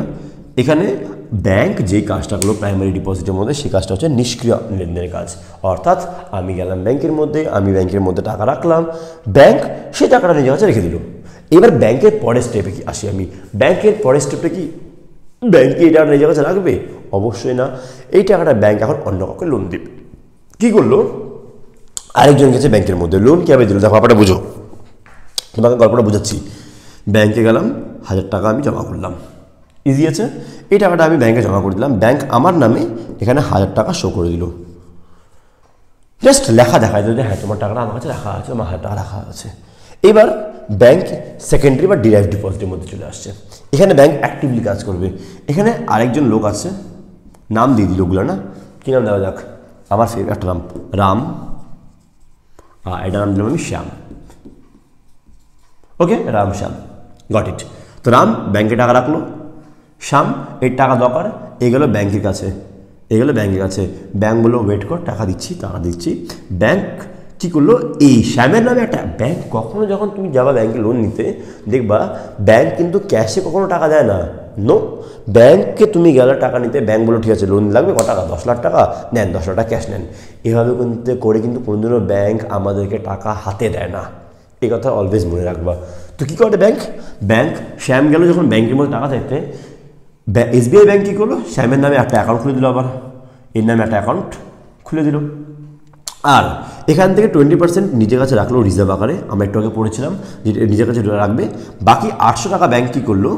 এখানে ব্যাংক যেই কাজটা করলো প্রাইমারি ডিপোজিটের মধ্যে, সেই কাজটা হচ্ছে নিষ্ক্রিয় লেনদেনের কাজ। অর্থাৎ আমি গেলাম ব্যাংকের মধ্যে, আমি ব্যাংকের মধ্যে টাকা রাখলাম, ব্যাংক সেই টাকাটা নিজের কাছে রেখে দিল। এবার ব্যাংকের পরের স্টেপে কি আসি আমি? ব্যাংকের পরের স্টেপটা কি? ব্যাংকে এই টাকাটা নিজের কাছে রাখবে? অবশ্যই না। এই টাকাটা ব্যাংক এখন অন্য কাউকে লোন দেবে। কী করলো? আরেকজন গেছে ব্যাংকের মধ্যে, লোন কীভাবে দিল? দেখো ব্যাপারটা বুঝো, তোমাকে গল্পটা বুঝাচ্ছি। ব্যাংকে গেলাম, 1000 টাকা আমি জমা করলাম, ইজি আছে। এই টাকাটা আমি ব্যাংকে জমা করে দিলাম, ব্যাংক আমার নামে এখানে 1000 টাকা শো করে দিল, জাস্ট লেখা দেখায় দিল যে হ্যাঁ তোমার টাকাটা আমার কাছে রাখা আছে, আমার 1000 টাকা রাখা আছে। এবার ব্যাংক সেকেন্ডারি বা ডিরাইভ ডিপোজিটের মধ্যে চলে আসছে। এখানে ব্যাংক অ্যাক্টিভলি কাজ করবে। এখানে আরেকজন লোক আছে, নাম দিয়ে দিল ওগুলো না, কী নাম দেওয়া যাক? আমার ফেভারিট একটা নাম, রাম, এটা নাম দিলাম আমি শ্যাম। ওকে, রাম শ্যাম, গট ইট। তো রাম ব্যাংকে টাকা রাখলো, শ্যাম এর টাকা দরকার, এগুলো ব্যাংকের কাছে, ব্যাংক বললো ওয়েট কর, টাকা দিচ্ছি। ব্যাংক কী করলো? এই শ্যামের নামে একটা, ব্যাংক কখনো যখন তুমি যাবা ব্যাংকে লোন নিতে, দেখবা ব্যাংক কিন্তু ক্যাশে কখনো টাকা দেয় না, নো। ব্যাংকে তুমি গেলে টাকা নিতে, ব্যাংক বলো ঠিক আছে লোন লাগবে, ক টাকা? 10 লাখ টাকা নেন, 10 লাখ টাকা ক্যাশ নেন। এভাবে কিন্তু করে কিন্তু কোনোদিনও ব্যাংক আমাদেরকে টাকা হাতে দেয় না, এই কথা অলওয়েজ মনে রাখবা। তো কী করে ব্যাংক শ্যাম গেল যখন ব্যাংকের মধ্যে টাকা চাইতে, এসবিআই ব্যাংক কী করলো? শ্যামের নামে একটা অ্যাকাউন্ট খুলে দিল, আবার এর নামে একটা অ্যাকাউন্ট খুলে দিল, আর এখান থেকে 20% নিজের কাছে রাখলো রিজার্ভ আকারে। আমরা একটু আগে পড়েছিলাম যে নিজের কাছে রাখবে। বাকি 800 টাকা ব্যাংক কী করলো?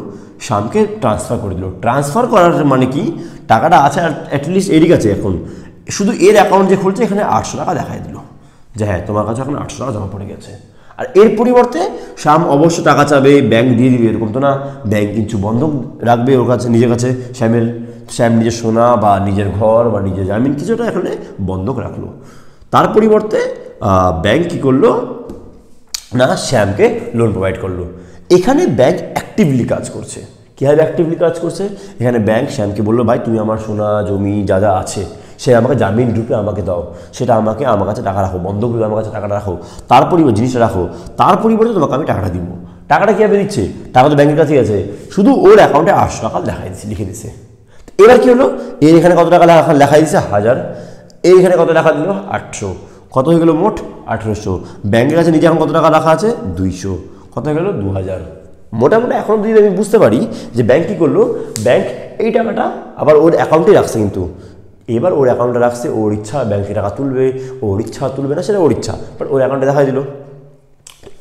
শ্যামকে ট্রান্সফার করে দিল। ট্রান্সফার করার মানে কি? টাকাটা আছে অ্যাটলিস্ট এরই কাছে, এখন শুধু এর অ্যাকাউন্ট যে খুলছে এখানে 800 টাকা দেখাই দিল যে হ্যাঁ তোমার কাছে এখন 800 টাকা জমা পড়ে গেছে। আর এর পরিবর্তে শ্যাম অবশ্য টাকা চাবে, ব্যাংক দিয়ে দিবে এরকম তো না, ব্যাংক কিছু বন্ধক রাখবে ওর কাছে, নিজের কাছে। শ্যাম নিজের সোনা বা নিজের ঘর বা নিজের জামিন কিছুটা এখানে বন্ধক রাখলো। তার পরিবর্তে ব্যাংক কী করলো না, শ্যামকে লোন প্রোভাইড করলো। এখানে ব্যাংক অ্যাক্টিভলি কাজ করছে। কীভাবে অ্যাক্টিভলি কাজ করছে? এখানে ব্যাংক শ্যামকে বললো ভাই তুমি আমার সোনা জমি যা যা আছে সে আমাকে জামিন রূপে আমাকে দাও, সেটা আমার কাছে টাকা রাখো, বন্ধক রূপে আমার কাছে টাকাটা রাখো, তার পরিবর্তে জিনিসটা রাখো, তার পরিবর্তে তোমাকে আমি টাকাটা দিব। টাকাটা কীভাবে দিচ্ছে? টাকা তো ব্যাংকের কাছেই আছে, শুধু ওর অ্যাকাউন্টে 800 টাকা লিখে দিচ্ছে। এবার কী হলো? এর এখানে কত টাকা লেখা দিচ্ছে? 1000। এর এখানে কত টাকা দিল? 800। কত হয়ে গেল মোট? 1800। ব্যাংকের কাছে নিজে এখন কত টাকা রাখা আছে? 200। কত হয়ে গেল? 2000। মোটামুটি এখন যদি আমি বুঝতে পারি যে ব্যাংক কী করলো, ব্যাংক এই টাকাটা আবার ওর অ্যাকাউন্টেই রাখছে, কিন্তু এবার ওর অ্যাকাউন্টে রাখছে, ওর ইচ্ছা ব্যাংকে টাকা তুলবে, ওর ইচ্ছা তুলবে না, সেটা ওর ইচ্ছা, বাট ওর অ্যাকাউন্টে দেখা দিল।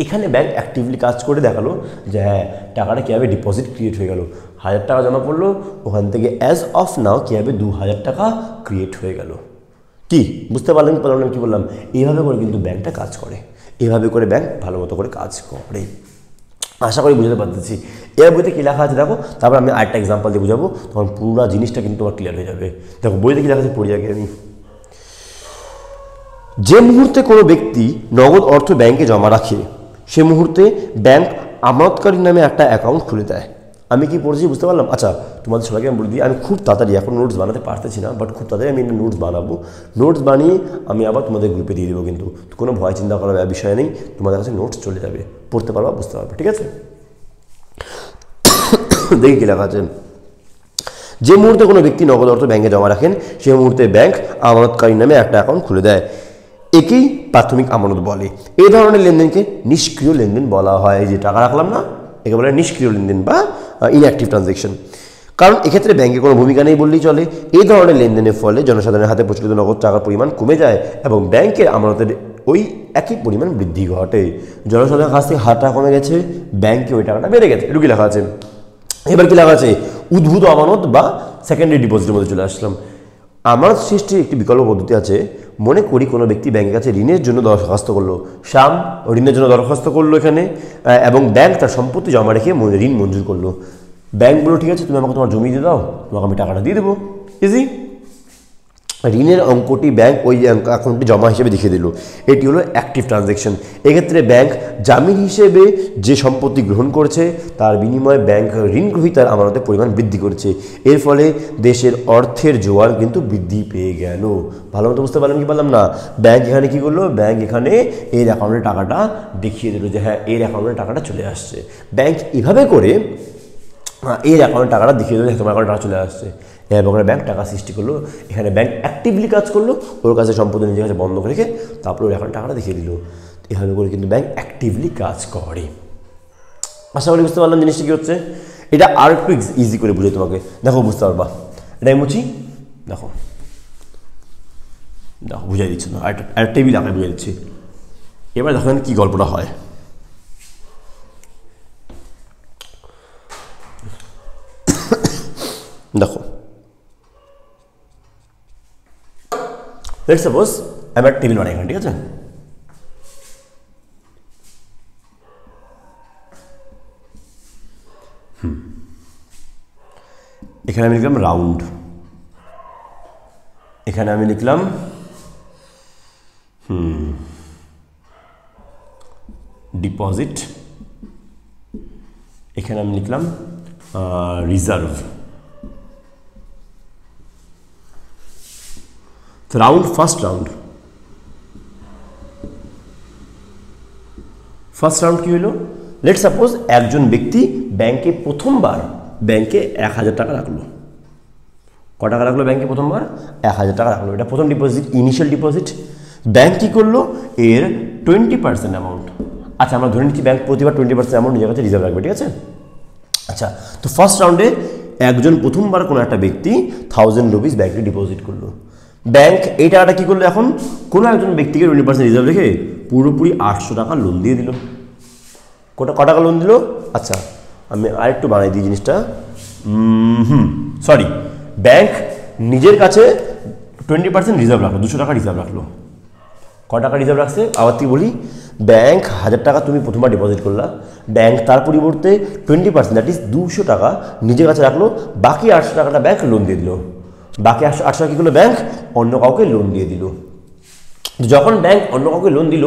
এখানে ব্যাংক অ্যাক্টিভলি কাজ করে দেখালো যে হ্যাঁ টাকাটা কীভাবে ডিপোজিট ক্রিয়েট হয়ে গেল, 1000 টাকা জমা পড়লো, ওখান থেকে অ্যাজ অফ নাও কীভাবে 2000 টাকা ক্রিয়েট হয়ে গেল। কি বুঝতে পারলাম কি বললাম? এইভাবে করে কিন্তু ব্যাংকটা কাজ করে, এইভাবে করে ব্যাংক ভালো মতো করে কাজ করে। আশা করি বুঝতে পারতেছি। এর বইতে কী লেখা আছে দেখো, তারপর আমি আরেকটা এক্সাম্পল দিয়ে বুঝাবো, তখন পুরো জিনিসটা কিন্তু তোমার ক্লিয়ার হয়ে যাবে। দেখো বইতে কী লেখা আছে পড়ি আগে আমি। যে মুহূর্তে কোনো ব্যক্তি নগদ অর্থ ব্যাংকে জমা রাখে সে মুহূর্তে ব্যাংক আমানতকারীর নামে একটা অ্যাকাউন্ট খুলে দেয়। আমি কি পড়েছি বুঝতে পারলাম? আচ্ছা তোমাদের সবাইকে আমি বলে দিই, আমি খুব তাড়াতাড়ি এখন নোটস বানাতে পারতেছি না, বাট খুব তাড়াতাড়ি আমি নোটস বানাবো। নোটস বানিয়ে আমি আবার তোমাদের গ্রুপে দিয়ে দেবো, কিন্তু কোনো ভয় চিন্তা করার বিষয় নেই, তোমাদের কাছে নোটস চলে যাবে, পড়তে পারবা, বুঝতে পারবে, ঠিক আছে? দেখি কী লেখা আছে। যে মুহূর্তে কোনো ব্যক্তি নগদ অর্থ ব্যাংকে জমা রাখেন সে মুহূর্তে ব্যাংক আমানতকারীর নামে একটা অ্যাকাউন্ট খুলে দেয়। একেই প্রাথমিক আমানত বলে। এই ধরনের লেনদেনকে নিষ্ক্রিয় লেনদেন বলা হয়। এই যে টাকা রাখলাম না, একে বলে নিষ্ক্রিয় লেনদেন বা ইনঅ্যাক্টিভ ট্রানজ্যাকশন। কারণ এক্ষেত্রে ব্যাংকে কোনো ভূমিকা নেই বললেই চলে। এই ধরনের লেনদেনের ফলে জনসাধারণের হাতে প্রচলিত নগদ টাকার পরিমাণ কমে যায় এবং ব্যাংকের আমানতের ওই একই পরিমাণ বৃদ্ধি ঘটে। জনসাধারণের কাছ থেকে হার টাকা কমে গেছে, ব্যাংকে ওই টাকাটা বেড়ে গেছে। এটুকু লেখা আছে। এবার কি লেখা আছে? উদ্ভূত আমানত বা সেকেন্ডারি ডিপোজিটের মধ্যে চলে আসলাম। আমানত সৃষ্টির একটি বিকল্প পদ্ধতি আছে। মনে করি কোনো ব্যক্তি ব্যাংকের কাছে ঋণের জন্য দরখাস্ত করলো। শ্যাম ঋণের জন্য দরখাস্ত করলো এখানে, এবং ব্যাংক তার সম্পত্তি জমা রেখে ঋণ মঞ্জুর করলো। ব্যাংক বললো ঠিক আছে তুমি আমাকে তোমার জমি দিয়ে দাও, তোমাকে আমি টাকাটা দিয়ে দেবো, ইজি। ঋণের অঙ্কটি ব্যাংক ওই অ্যাকাউন্টে জমা হিসেবে দেখিয়ে দিল। এটি হলো অ্যাক্টিভ ট্রানজ্যাকশন। এক্ষেত্রে ব্যাংক জামিন হিসেবে যে সম্পত্তি গ্রহণ করছে তার বিনিময়ে ব্যাংক ঋণ গ্রহীতার আমানতের পরিমাণ বৃদ্ধি করছে। এর ফলে দেশের অর্থের জোয়ার কিন্তু বৃদ্ধি পেয়ে গেল। ভালো মতো বুঝতে পারলাম কি পারলাম না? ব্যাংক এখানে কী করলো? ব্যাংক এখানে এর অ্যাকাউন্টে টাকাটা দেখিয়ে দিল যে হ্যাঁ এর অ্যাকাউন্টে টাকাটা চলে আসছে। ব্যাংক এভাবে করে এর অ্যাকাউন্টে টাকাটা দেখিয়ে দিল, তোমার অ্যাকাউন্টে টাকা চলে আসছে। এবং ব্যাংক টাকা সৃষ্টি করলো। এখানে ব্যাংক অ্যাক্টিভলি কাজ করলো, ওর কাছে সম্পত্তি নিজের কাছে বন্ধ রেখে তারপর ওর অ্যাকাউন্টে টাকাটা দেখিয়ে দিল। এভাবে করে কিন্তু ব্যাংক অ্যাক্টিভলি কাজ করে। আশা করি বুঝতে পারলাম জিনিসটা কী হচ্ছে। এটা আর একটু ইজি করে বুঝে তোমাকে, দেখো বুঝতে পারবা। এটাই মুচি, দেখো দেখো বুঝাই দিচ্ছি না, আর টেবিল আঁকায় বুঝে দিচ্ছি। এবার দেখো কী গল্পটা হয়। দেখো লেটস সাপোজ আমি একটা টেবিল বানাই এখানে, ঠিক আছে? এখানে আমি লিখলাম রাউন্ড, এখানে আমি লিখলাম ডিপোজিট, এখানে আমি লিখলাম রিজার্ভ। রাউন্ড ফার্স্ট রাউন্ড কি হলো? লেট সাপোজ একজন ব্যক্তি ব্যাংকে প্রথমবার ব্যাংকে 1000 টাকা রাখলো। ক টাকা রাখলো ব্যাংকে প্রথমবার? 1000 টাকা রাখলো। এটা প্রথম ডিপোজিট, ইনিশিয়াল ডিপোজিট। ব্যাংক কী করলো? এর 20% অ্যামাউন্ট, আচ্ছা আমরা ধরে নিচ্ছি ব্যাংক প্রতিবার 20% অ্যামাউন্ট নিজের কাছে রিজার্ভ রাখবে, ঠিক আছে? আচ্ছা তো ফার্স্ট রাউন্ডে একজন প্রথমবার কোনো একটা ব্যক্তি 1000 রুপিস ব্যাংকে ডিপোজিট করলো। ব্যাংক এই টাকাটা কী করলো? এখন কোনো একজন ব্যক্তিকে 20% রিজার্ভ রেখে পুরোপুরি 800 টাকা লোন দিয়ে দিল। ক টাকা লোন দিল? আচ্ছা আমি আরেকটু বানাই দিই জিনিসটা। সরি, ব্যাংক নিজের কাছে 20% রিজার্ভ রাখলো, 200 টাকা রিজার্ভ রাখলো। ক টাকা রিজার্ভ রাখছে আবার তুই বলি? ব্যাংক 1000 টাকা তুমি প্রথমবার ডিপোজিট করলা, ব্যাংক তার পরিবর্তে 20% দ্যাট ইজ 200 টাকা নিজের কাছে রাখলো, বাকি 800 টাকাটা ব্যাংক লোন দিয়ে দিল। বাকি 800 টাকা কী করলো? ব্যাংক অন্য কাউকে লোন দিয়ে দিল। যখন ব্যাংক অন্য কাউকে লোন দিল,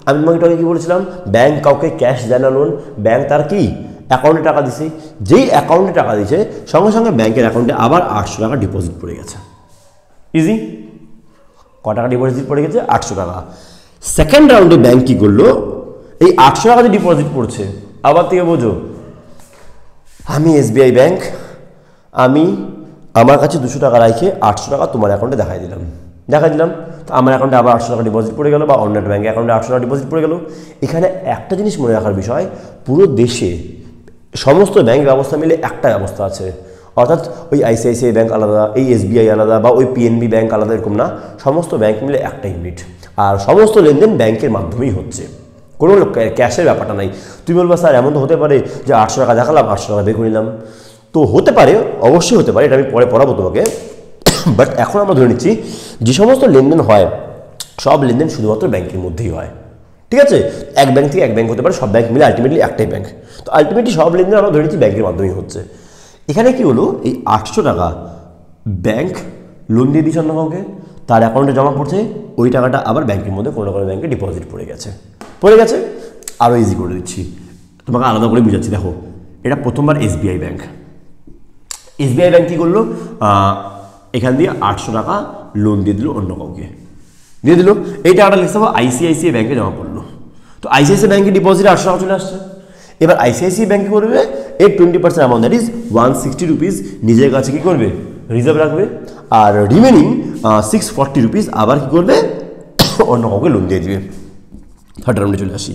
আমি তোমাকে টাকা কী বলেছিলাম? ব্যাংক কাউকে ক্যাশ দেয় না লোন, ব্যাংক তার কি অ্যাকাউন্টে টাকা দিছে। যেই অ্যাকাউন্টে টাকা দিছে সঙ্গে সঙ্গে ব্যাংকের অ্যাকাউন্টে আবার 800 টাকা ডিপোজিট পড়ে গেছে। ইজি। ক টাকা ডিপোজিট পড়ে গেছে? 800 টাকা। সেকেন্ড রাউন্ডে ব্যাংক কী করলো? এই 800 টাকা যে ডিপোজিট পড়ছে, আবার থেকে বোঝো, আমি SBI ব্যাংক, আমি আমার কাছে 200 টাকা রাখে 800 টাকা তোমার অ্যাকাউন্টে দেখাই দিলাম। তো আমার অ্যাকাউন্টে আবার 800 টাকা ডিপোজিট পড়ে গেল, বা অন্য একটা ব্যাংকের অ্যাকাউন্টে 800 টাকা ডিপোজিট পড়ে গেল। এখানে একটা জিনিস মনে রাখার বিষয়, পুরো দেশে সমস্ত ব্যাংক ব্যবস্থা মিলে একটা ব্যবস্থা আছে। অর্থাৎ ওই ICICI ব্যাংক আলাদা, এই SBI আলাদা, বা ওই PNB ব্যাংক আলাদা, এরকম না। সমস্ত ব্যাংক মিলে একটা ইউনিট, আর সমস্ত লেনদেন ব্যাংকের মাধ্যমেই হচ্ছে। কোনো ক্যাশের ব্যাপারটা নাই। তুমি বলবা স্যার এমন তো হতে পারে যে 800 টাকা দেখালাম 800 টাকা বের করে নিলাম, তো হতে পারে, অবশ্যই হতে পারে, এটা আমি পরে পড়াবো তোমাকে। বাট এখন আমরা ধরে নিচ্ছি যে সমস্ত লেনদেন হয় সব লেনদেন শুধুমাত্র ব্যাংকের মধ্যেই হয়, ঠিক আছে? এক ব্যাংক থেকে এক ব্যাংক হতে পারে, সব ব্যাংক মিলে আলটিমেটলি একটাই ব্যাংক। তো আলটিমেটলি সব লেনদেন আমরা ধরে নিচ্ছি ব্যাংকের মাধ্যমেই হচ্ছে। এখানে কি হলো, এই 800 টাকা ব্যাংক লোন দিয়ে দিচ্ছে অন্য কাউকে, তার অ্যাকাউন্টে জমা পড়ছে, ওই টাকাটা আবার ব্যাংকের মধ্যে কোনো কোনো ব্যাংকে ডিপোজিট পড়ে গেছে। আরও ইজি করে দিচ্ছি, তোমাকে আলাদা করে বুঝাচ্ছি। দেখো, এটা প্রথমবার এসবিআই ব্যাংক কী করলো, এখান দিয়ে 800 টাকা লোন দিয়ে দিল অন্য কাউকে, দিয়ে দিল। এই টাকাটা লিখতে হবে আইসিআইসিআই ব্যাংকে জমা পড়লো। তো আইসিআইসিআই ব্যাংকে ডিপোজিট 800 টাকা চলে আসছে। এবার আইসিআইসিআই ব্যাংকে করবে এর 20% অ্যামাউন্ট, দ্যাট ইজ 160 রুপিস নিজের কাছে কী করবে, রিজার্ভ রাখবে, আর রিমেনিং 640 রুপিস আবার কী করবে, অন্য কাউকে লোন দিয়ে দিবে। থার্ড রাউন্ডে চলে আসি,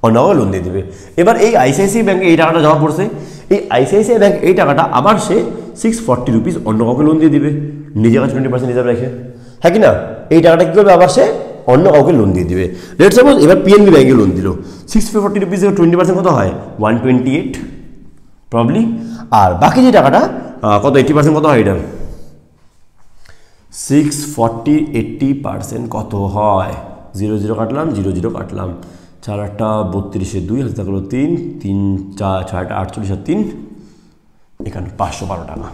অন্য কাউকে লোন দিয়ে দিবে। এবার এই আইসিআইসিআই ব্যাংকে এই টাকাটা জমা পড়ছে, এই আইসিআইসিআই ব্যাংক এই টাকাটা আবার সে 640 রুপিস অন্য কাউকে লোন দিয়ে দিবে নিজের কাছে 20% রিজার্ভ রেখে, হ্যাঁ কি না? এই টাকাটা কী করবে, আবার সে অন্য কাউকে লোন দিয়ে দিবে। লেটস সাপোজ এবার পিএনবি ব্যাংকে লোন দিল, 640 রুপিস 20% কত হয়, 128 প্রবলি। আর বাকি যে টাকাটা কত, 80% কত হয় এটার, 640 80% কত হয়, 0 কাটলাম, 0 কাটলাম, 4 8 32 2 হাজার টাকা 3 3 4 6 48 আর 3 এখানে 512 টাকা,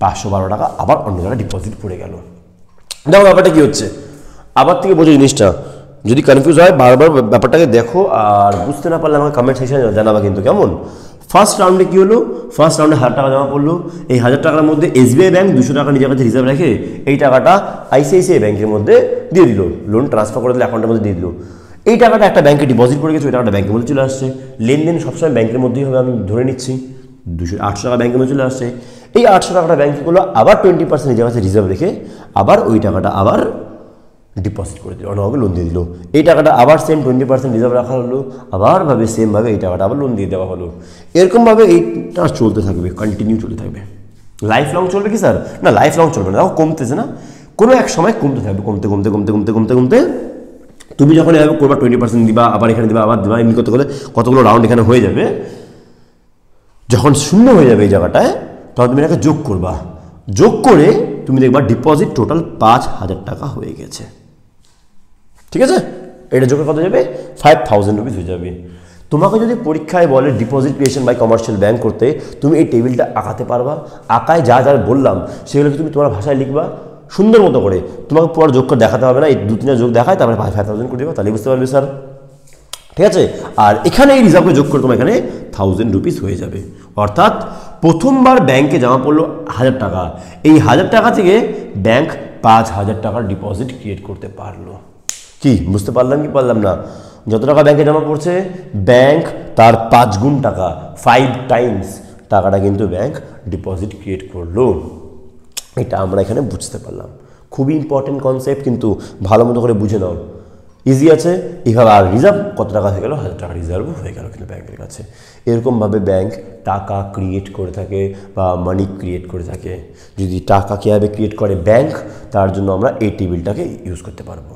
512 টাকা আবার অন্য জায়গায় ডিপোজিট পড়ে গেল। দেখো ব্যাপারটা কী হচ্ছে, আবার থেকে বোঝো জিনিসটা। যদি কনফিউজ হয় বারবার ব্যাপারটাকে দেখো, আর বুঝতে না পারলে আমাকে কমেন্ট সেকশনে জানাবা কিন্তু, কেমন? ফার্স্ট রাউন্ডে কী হলো, ফার্স্ট রাউন্ডে 1000 টাকা জমা পড়লো। এই 1000 টাকার মধ্যে এসবিআই ব্যাংক 200 টাকা নিজের কাছে রিজার্ভ রেখে এই টাকাটা আইসিআইসিআই ব্যাংকের মধ্যে দিয়ে দিল, লোন ট্রান্সফার করে দিল, অ্যাকাউন্টের মধ্যে দিয়ে দিল। এই টাকাটা একটা ব্যাংকে ডিপোজিট করে গেছে, ওই টাকাটা ব্যাংকের মধ্যে চলে আসছে। লেনদেন সবসময় ব্যাংকের মধ্যেই হবে, আমি ধরে নিচ্ছি। 800 টাকা ব্যাংকের মধ্যে চলে আসছে। এই 800 টাকাটা ব্যাংকগুলো আবার 20% নিজের কাছে রিজার্ভ রেখে আবার ওই টাকাটা আবার ডিপোজিট করে দিল, অন্য কাউকে লোন দিয়ে দিল। এই টাকাটা আবার সেম 20% রিজার্ভ রাখা হলো, আবার সেমভাবে এই টাকাটা আবার লোন দিয়ে দেওয়া হলো। এরকমভাবে এইটা চলতে থাকবে, কন্টিনিউ চলতে থাকবে। লাইফ লং চলবে কি স্যার? না, লাইফ লং চলবে না, দেখো কমতেছে না, কোনো এক সময় কমতে থাকবে, কমতে তুমি যখন এভাবে করবা 20% দিবা, আবার এখানে দিবা, আবার দিবা, এমনি করতে গেলে কতগুলো রাউন্ড এখানে হয়ে যাবে। যখন শূন্য হয়ে যাবে এই জায়গাটায়, তখন তুমি এটাকে যোগ করবা, যোগ করে তুমি দেখবা ডিপোজিট টোটাল 5000 টাকা হয়ে গেছে, ঠিক আছে? এটা যোগে কত যাবে, 5000 রুপিস হয়ে যাবে। তোমাকে যদি পরীক্ষায় বলে deposit creation by commercial bank করতে, তুমি এই টেবিলটা আঁকাতে পারবা? আঁকায় যা যা বললাম সেগুলোকে তুমি তোমার ভাষায় লিখবা সুন্দর মতো করে, তোমাকে পুরো যোগ করে দেখাতে হবে না, এই 2-3টা যোগ দেখায় তারপরে 5000 করে দেবো, তাহলে বুঝতে পারবে স্যার, ঠিক আছে? আর এখানে এই রিজার্ভকে যোগ করে তোমার এখানে 1000 রুপিস হয়ে যাবে। অর্থাৎ প্রথমবার ব্যাংকে জমা পড়লো 1000 টাকা, এই 1000 টাকা থেকে ব্যাংক 5000 টাকার ডিপোজিট ক্রিয়েট করতে পারলো। কি বুঝতে পারলাম কি পারলাম না? যত টাকা ব্যাংকে জমা পড়ছে, ব্যাংক তার 5 গুণ টাকা, 5 টাইমস টাকাটা কিন্তু ব্যাংক ডিপোজিট ক্রিয়েট করলো। এটা আমরা এখানে বুঝতে পারলাম। খুবই ইম্পর্টেন্ট কনসেপ্ট, কিন্তু ভালো মতো করে বুঝে নাও, ইজি আছে এইভাবে। আর রিজার্ভ কত টাকা হয়ে গেল, 1000 টাকা রিজার্ভ হয়ে গেল কিন্তু ব্যাংকের কাছে। এরকমভাবে ব্যাংক টাকা ক্রিয়েট করে থাকে বা মানি ক্রিয়েট করে থাকে। যদি টাকা কীভাবে ক্রিয়েট করে ব্যাংক, তার জন্য আমরা এই টেবিলটাকে ইউজ করতে পারবো।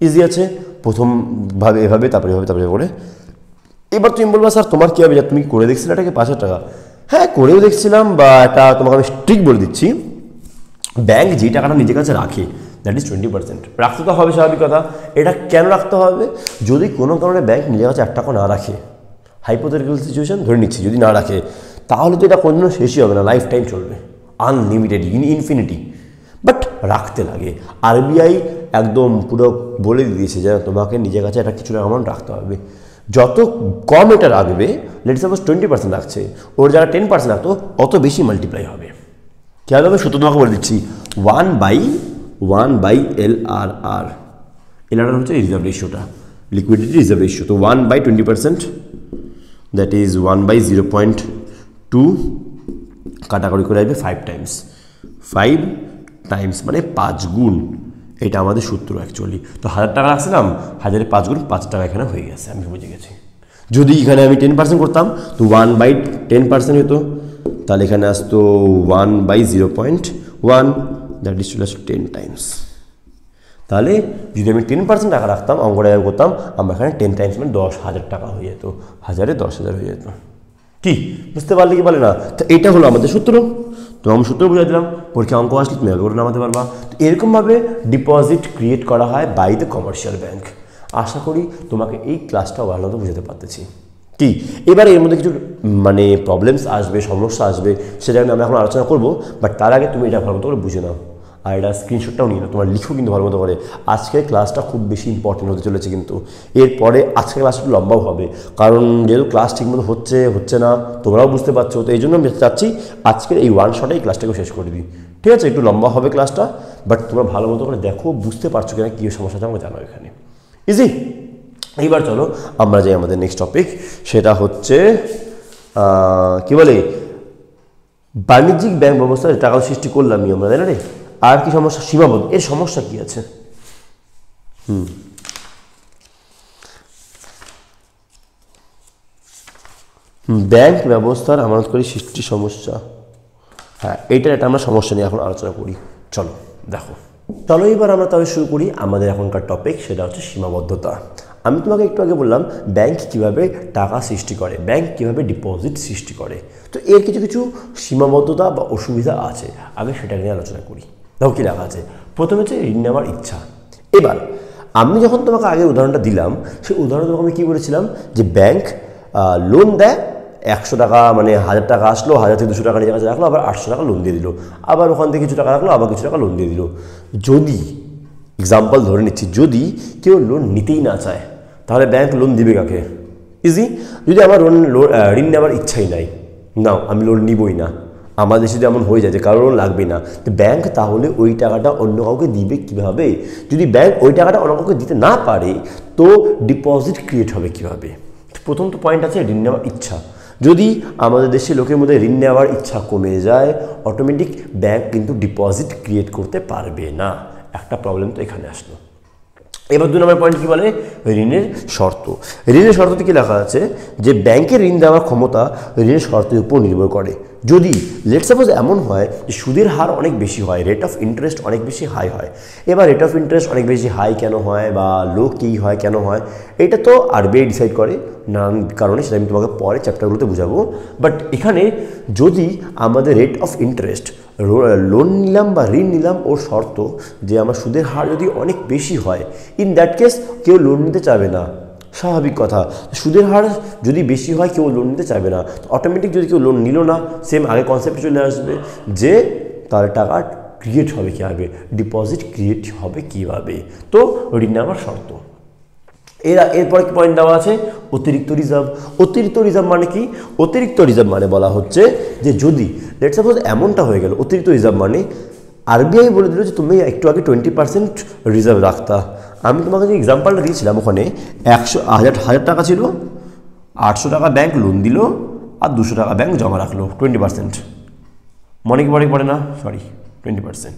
ইজি আছে, প্রথমভাবে এভাবে, তারপরে করে। এবার তুমি বলবা স্যার তোমার কী হবে, তুমি করে দেখছিলে এটাকে 5000 টাকা? হ্যাঁ, করেও দেখছিলাম, বা এটা তোমাকে আমি স্ট্রিক্ট বলে দিচ্ছি, ব্যাংক যে টাকাটা নিজের কাছে রাখে, দ্যাট ইজ 20%। রাখতে তো হবে, স্বাভাবিক কথা। এটা কেন রাখতে হবে? যদি কোনো কারণে ব্যাংক নিজের কাছে 1 টাকা না রাখে, হাইপোথেটিক্যাল সিচুয়েশন ধরে নিচ্ছি, যদি না রাখে, তাহলে তো এটা কোনোদিনও শেষই হবে না, লাইফ টাইম চলবে, আনলিমিটেড, ইনফিনিটি। বাট রাখতে লাগে। আরবিআই একদম পুরো বলে দিয়েছে যে তোমাকে নিজের কাছে একটা কিছু অ্যামাউন্ট রাখতে হবে। যত কম এটা রাখবে, লেটস সাপোজ 20% রাখছে, ওর যারা 10% রাখতো, অত বেশি মাল্টিপ্লাই হবে। কী হবে? সূত্র তোমাকে বলে দিচ্ছি, 1/LRR। LRR হচ্ছে রিজার্ভ রেশিওটা, লিকুইডিটি রিজার্ভ রেশিও। তো 1/20%, দ্যাট ইজ 1/0.2 কাটাকাটি করে আসবে 5 টাইমস। 5 টাইমস মানে 5 গুণ। এটা আমাদের সূত্র অ্যাকচুয়ালি। তো 1000 টাকা রাখছিলাম, 1000-এ 5 গুণ, 5 টাকা এখানে হয়ে গেছে, আমি বুঝে গেছি। যদি এখানে আমি 10% করতাম, তো 1/10% হতো, তাহলে এখানে আসতো 1/0.1, দ্যাট ইজ চলে আসতো 10 টাইমস। তাহলে যদি আমি 10% টাকা রাখতাম, অঙ্কটা করতাম, আমরা এখানে 10 টাইমস মানে 10,000 টাকা হয়ে যেত, 1000-এ 10,000 হয়ে যেত। কি বুঝতে পারলে কি বলে না? তো এটা হলো আমাদের সূত্র। তো আমি সূত্র বুঝাই দিলাম, পরীক্ষা অঙ্ক আসলে তুমি করে নামাতে পারবা। তো এরকমভাবে ডিপোজিট ক্রিয়েট করা হয় বাই দ্য কমার্শিয়াল ব্যাংক। আশা করি তোমাকে এই ক্লাসটা ভালো মতো বুঝাতে পারতেছি। কি এবার এর মধ্যে কিছু মানে প্রবলেমস আসবে, সমস্যা আসবে, সেটা আমি এখন আলোচনা করবো, বাট তার আগে তুমি এটা ভালো মতো করে বুঝে নাও। আর এটা স্ক্রিনশটটাও নিয়ে নাও, তোমার লিখো কিন্তু ভালো মতো করে। আজকের ক্লাসটা খুব বেশি ইম্পর্টেন্ট হতে চলেছে, কিন্তু এরপরে আজকের ক্লাসটা একটু লম্বাও হবে, কারণ যেহেতু ক্লাস ঠিকমতো হচ্ছে না, তোমরাও বুঝতে পারছো। তো এই জন্য আমি চাচ্ছি আজকের এই ওয়ান শটে এই ক্লাসটাকে শেষ করে দিই। ঠিক আছে, একটু লম্বা হবে ক্লাসটা, বাট তোমরা ভালো মতো করে দেখো, বুঝতে পারছো কিনা কী সমস্যাটা আমাকে জানো এখানে। ইজি। এইবার চলো আমরা যাই আমাদের নেক্সট টপিক, সেটা হচ্ছে কি বলে বাণিজ্যিক ব্যাংক ব্যবস্থায় টাকা সৃষ্টি করলামই আমরা, তাই না রে? আর কি সমস্যা? সীমাবদ্ধ। এর সমস্যা কি আছে? ব্যাংক ব্যবস্থার আমানতকারী সৃষ্টি সমস্যা। হ্যাঁ, এইটার একটা আমরা সমস্যা নিয়ে এখন আলোচনা করি। চলো দেখো, চলো এবার আমরা তাহলে শুরু করি আমাদের এখনকার টপিক, সেটা হচ্ছে সীমাবদ্ধতা। আমি তোমাকে একটু আগে বললাম ব্যাংক কিভাবে টাকা সৃষ্টি করে, ব্যাংক কিভাবে ডিপোজিট সৃষ্টি করে। তো এর কিছু কিছু সীমাবদ্ধতা বা অসুবিধা আছে, আগে সেটা নিয়ে আলোচনা করি। দেখো কী লেখা আছে। প্রথমে হচ্ছে ঋণ নেওয়ার ইচ্ছা। এবার আমি যখন তোমাকে আগে উদাহরণটা দিলাম, সেই উদাহরণে তোমাকে আমি কী বলেছিলাম যে ব্যাংক লোন দেয় 100 টাকা, মানে 1000 টাকা আসলো, 1000 থেকে 200 টাকা নিজের কাছে রাখলো, আবার 800 টাকা লোন দিয়ে দিল, আবার ওখান থেকে কিছু টাকা রাখলো, আবার কিছু টাকা লোন দিয়ে দিল। যদি এক্সাম্পল ধরে নিচ্ছি, যদি কেউ লোন নিতেই না চায়, তাহলে ব্যাংক লোন দিবে কাকে? ইজি। যদি আমার ঋণ নেওয়ার ইচ্ছাই নাই, নাও আমি লোন নিবই না, আমার দেশে যদি এমন হয়ে যায় যে কারো লোন লাগবে না, তো ব্যাংক তাহলে ওই টাকাটা অন্য কাউকে দিবে কীভাবে? যদি ব্যাংক ওই টাকাটা অন্য কাউকে দিতে না পারে, তো ডিপোজিট ক্রিয়েট হবে কীভাবে? প্রথম তো পয়েন্ট আছে ঋণ নেওয়ার ইচ্ছা। যদি আমাদের দেশের লোকের মধ্যে ঋণ নেওয়ার ইচ্ছা কমে যায়, অটোমেটিক ব্যাংক কিন্তু ডিপোজিট ক্রিয়েট করতে পারবে না। একটা প্রবলেম তো এখানে আসলো। এবার 2 নম্বর পয়েন্ট কী বলে? ঋণের শর্ত। ঋণের শর্ততে কী লেখা আছে যে ব্যাংকের ঋণ দেওয়ার ক্ষমতা ঋণের শর্তের উপর নির্ভর করে। যদি লেট সাপোজ এমন হয় যে সুদের হার অনেক বেশি হয়, রেট অফ ইন্টারেস্ট অনেক বেশি হাই হয়। এবার রেট অফ ইন্টারেস্ট অনেক বেশি হাই কেন হয় বা লো কী হয়, কেন হয়, এটা তো আরবিআই ডিসাইড করে নানান কারণে, সেটা আমি তোমাকে পরে চ্যাপ্টারগুলোতে বুঝাবো। বাট এখানে যদি আমাদের রেট অফ ইন্টারেস্ট, লোন নিলাম বা ঋণ নিলাম, ওর শর্ত যে আমার সুদের হার যদি অনেক বেশি হয়, ইন দ্যাট কেস কেউ লোন নিতে চাবে না। স্বাভাবিক কথা, সুদের হার যদি বেশি হয় কেউ লোন নিতে চাইবে না, অটোমেটিক যদি কেউ লোন নিল না, সেম আগে কনসেপ্টে চলে আসবে যে তার টাকা ক্রিয়েট হবে কীভাবে, ডিপোজিট ক্রিয়েট হবে কীভাবে। তো ঋণ নেওয়ার শর্ত। এরপরে কি পয়েন্ট দেওয়া আছে? অতিরিক্ত রিজার্ভ। অতিরিক্ত রিজার্ভ মানে কি? অতিরিক্ত রিজার্ভ মানে বলা হচ্ছে যে যদি লেট সাপোজ এমনটা হয়ে গেল, অতিরিক্ত রিজার্ভ মানে আরবিআই বলে দিল যে তুমি একটু আগে 20% রিজার্ভ রাখতা। আমি তোমাকে যে এক্সাম্পলটা দিয়েছিলাম, ওখানে 100,000 টাকা ছিল, 800 টাকা ব্যাংক লোন দিল, আর 200 টাকা ব্যাংক জমা রাখলো 20%। মনে কি পড়ে না? সরি, 20%।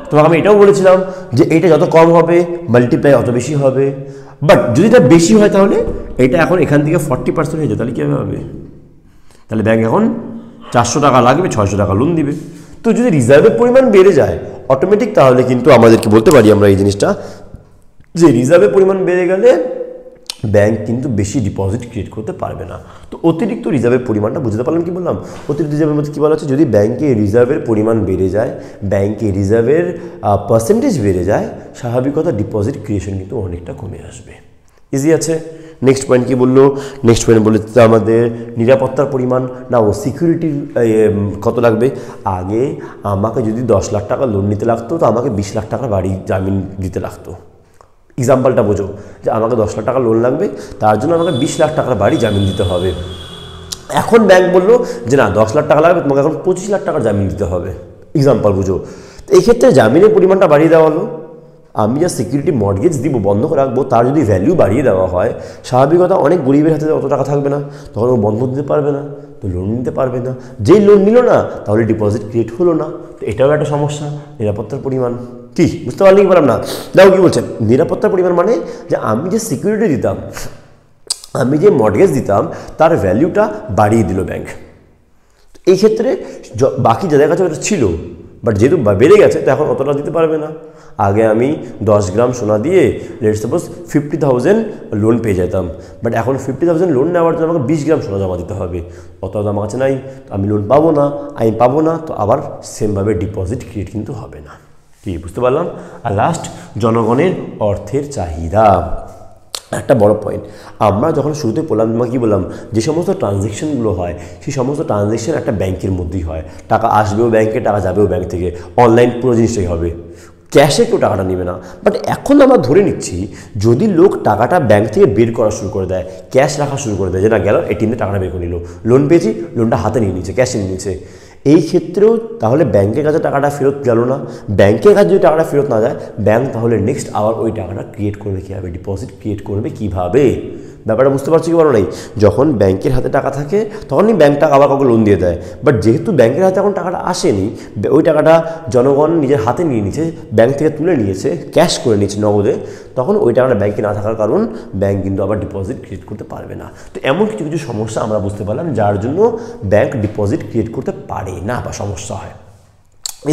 তোমাকে আমি এটাও বলেছিলাম যে এটা যত কম হবে মাল্টিপ্লাই অত বেশি হবে। বাট যদি এটা বেশি হয় তাহলে এটা এখন এখান থেকে 40% হয়ে যায়, তাহলে কীভাবে হবে? তাহলে ব্যাংক এখন 400 টাকা লাগবে, 600 টাকা লোন দিবে। তো যদি রিজার্ভের পরিমাণ বেড়ে যায় অটোমেটিক, তাহলে কিন্তু আমাদেরকে বলতে পারি আমরা এই জিনিসটা যে রিজার্ভের পরিমাণ বেড়ে গেলে ব্যাংক কিন্তু বেশি ডিপোজিট ক্রিয়েট করতে পারবে না। তো অতিরিক্ত রিজার্ভের পরিমাণটা বুঝতে পারলাম কি বললাম? অতিরিক্ত রিজার্ভের মধ্যে কী বলা হচ্ছে, যদি ব্যাংকে রিজার্ভের পরিমাণ বেড়ে যায়, ব্যাংকে রিজার্ভের পার্সেন্টেজ বেড়ে যায়, স্বাভাবিকতা ডিপোজিট ক্রিয়েশন কিন্তু অনেকটা কমে আসবে। ইজি আছে। নেক্সট পয়েন্ট কী বললো? নেক্সট পয়েন্ট বলে আমাদের নিরাপত্তার পরিমাণ না, ও সিকিউরিটি কত লাগবে। আগে আমাকে যদি 10 লাখ টাকা লোন নিতে লাগতো, তো আমাকে 20 লাখ টাকা বাড়ি জামিন দিতে লাগতো। এক্সাম্পলটা বোঝো যে আমাকে 10 লাখ টাকা লোন লাগবে, তার জন্য আমাকে 20 লাখ টাকার বাড়ি জামিন দিতে হবে। এখন ব্যাংক বললো যে না, 10 লাখ টাকা লাগবে, তোমাকে এখন 25 লাখ টাকার জামিন দিতে হবে। এক্সাম্পল বুঝো। তো এই ক্ষেত্রে জামিনের পরিমাণটা বাড়িয়ে দেওয়া হলো। আমি যা সিকিউরিটি মর্টগেজ দিব, বন্ধ করে রাখবো, তার যদি ভ্যালু বাড়িয়ে দেওয়া হয়, স্বাভাবিকতা অনেক গরিবের হাতে অত টাকা থাকবে না, তখন ও বন্ধ দিতে পারবে না, তো লোন নিতে পারবে না। যেই লোন নিল না, তাহলে ডিপোজিট ক্রিয়েট হলো না। তো এটাও একটা সমস্যা। নিরাপত্তার পরিমাণ কি বুঝতে পারলে কি পারলাম না? দেখো কি বলছেন, নিরাপত্তার পরিমাণ মানে যে আমি যে সিকিউরিটি দিতাম, আমি যে মর্টগেজ দিতাম, তার ভ্যালুটা বাড়িয়ে দিল ব্যাংক। এই ক্ষেত্রে বাকি যাদের কাছে ওটা ছিল, বাট যেহেতু বেড়ে গেছে তো এখন অতটা দিতে পারবে না। আগে আমি 10 গ্রাম সোনা দিয়ে লেটস সাপোজ 50,000 লোন পেয়ে যেতাম, বাট এখন 50,000 লোন নেওয়ার জন্য আমাকে 20 গ্রাম সোনা জমা দিতে হবে, অতটা তো আমার কাছে নাই, তো আমি লোন পাবো না, তো আবার সেমভাবে ডিপোজিট ক্রিয়েট কিন্তু হবে না। কি বুঝতে পারলাম? আর লাস্ট, জনগণের অর্থের চাহিদা, একটা বড় পয়েন্ট। আমরা যখন শুরুতে বললাম, তোমাকে কী বললাম, যে সমস্ত ট্রানজ্যাকশনগুলো হয় সেই সমস্ত ট্রানজ্যাকশন একটা ব্যাংকের মধ্যেই হয়, টাকা আসবেও ব্যাংকে, টাকা যাবেও ব্যাংক থেকে, অনলাইন পুরো জিনিসটাই হবে, ক্যাশে কেউ টাকাটা নেবে না। বাট এখন আমরা ধরে নিচ্ছি যদি লোক টাকাটা ব্যাংক থেকে বের করা শুরু করে দেয়, ক্যাশ রাখা শুরু করে দেয়, যে না গেল এটিএমে টাকাটা বের করে নিল, লোন পেয়েছি, লোনটা হাতে নিয়ে নিচ্ছে, ক্যাশে নিয়ে নিচ্ছে, এই ক্ষেত্রেও তাহলে ব্যাংকের কাছে টাকাটা ফেরত গেল না। ব্যাংকের কাছে যদি টাকাটা ফেরত না যায়, ব্যাংক তাহলে নেক্সট আবার ওই টাকাটা ক্রিয়েট করবে কীভাবে, ডিপোজিট ক্রিয়েট করবে কীভাবে? ব্যাপারটা বুঝতে পারছি কি বলো নাই? যখন ব্যাংকের হাতে টাকা থাকে তখনই ব্যাংকটা আবার কাউকে লোন দিয়ে দেয়, বাট যেহেতু ব্যাংকের হাতে এখন টাকাটা আসেনি, ওই টাকাটা জনগণ নিজের হাতে নিয়ে নিয়েছে, ব্যাংক থেকে তুলে নিয়েছে, ক্যাশ করে নিয়েছে নগদে, তখন ওই টাকাটা ব্যাংকে না থাকার কারণ ব্যাংক কিন্তু আবার ডিপোজিট ক্রিয়েট করতে পারবে না। তো এমন কিছু কিছু সমস্যা আমরা বুঝতে পারলাম যার জন্য ব্যাংক ডিপোজিট ক্রিয়েট করতে পারে না বা সমস্যা হয়।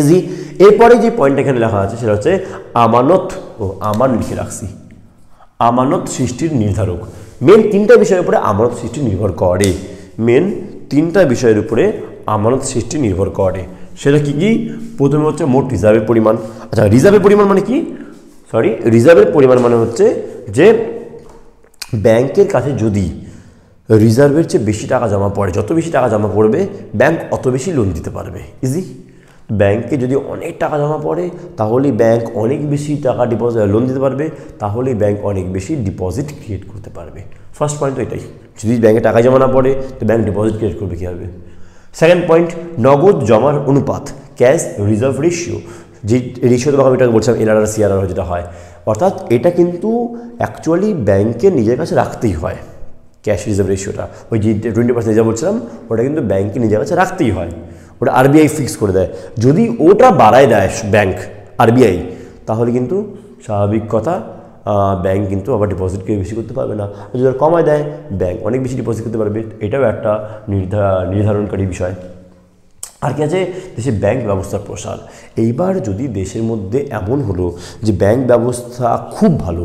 ইজি। এরপরে যে পয়েন্টটা এখানে লেখা আছে সেটা হচ্ছে আমানত, আমার লিখে রাখছি, আমানত সৃষ্টির নির্ধারক। মেন 3টা বিষয়ের উপরে আমানত সৃষ্টি নির্ভর করে, মেন 3টা বিষয়ের উপরে আমানত সৃষ্টি নির্ভর করে। সেটা কি কি? প্রথমে হচ্ছে মোট রিজার্ভের পরিমাণ। আচ্ছা, রিজার্ভের পরিমাণ মানে কি? রিজার্ভের পরিমাণ মানে হচ্ছে যে ব্যাংকের কাছে যদি রিজার্ভের চেয়ে বেশি টাকা জমা পড়ে, যত বেশি টাকা জমা পড়বে ব্যাংক অত বেশি লোন দিতে পারবে। ইজি। ব্যাংকে যদি অনেক টাকা জমা পড়ে তাহলে ব্যাংক অনেক বেশি টাকা লোন দিতে পারবে, তাহলে ব্যাংক অনেক বেশি ডিপোজিট ক্রিয়েট করতে পারবে। ফার্স্ট পয়েন্ট তো এটাই, যদি ব্যাংকে টাকা জমা না পড়ে তো ব্যাংক ডিপোজিট ক্রিয়েট করবে কীভাবে? সেকেন্ড পয়েন্ট, নগদ জমার অনুপাত, ক্যাশ রিজার্ভ রেশিও। যে রেশিও তোমাকে আমি এটাকে বলছিলাম এলআরআর সিআরআর যেটা হয়, অর্থাৎ এটা কিন্তু অ্যাকচুয়ালি ব্যাংকের নিজের কাছে রাখতেই হয়। ক্যাশ রিজার্ভ রেশিওটা, ওই যে 20% রিজার্ভ বলছিলাম, ওটা কিন্তু ব্যাংকে নিজের কাছে রাখতেই হয়, ওটা আরবিআই ফিক্স করে দেয়। যদি ওটা বাড়ায় দেয় ব্যাংক, আরবিআই, তাহলে কিন্তু স্বাভাবিক কথা ব্যাংক কিন্তু আবার ডিপোজিটকে বেশি করতে পারবে না। যদি ওরা কমায় দেয় ব্যাংক অনেক বেশি ডিপোজিট করতে পারবে, এটাও একটা নির্ধারণকারী বিষয়। আর কি আছে? দেশের ব্যাংক ব্যবস্থার প্রসার। এইবার যদি দেশের মধ্যে এমন হলো যে ব্যাংক ব্যবস্থা খুব ভালো,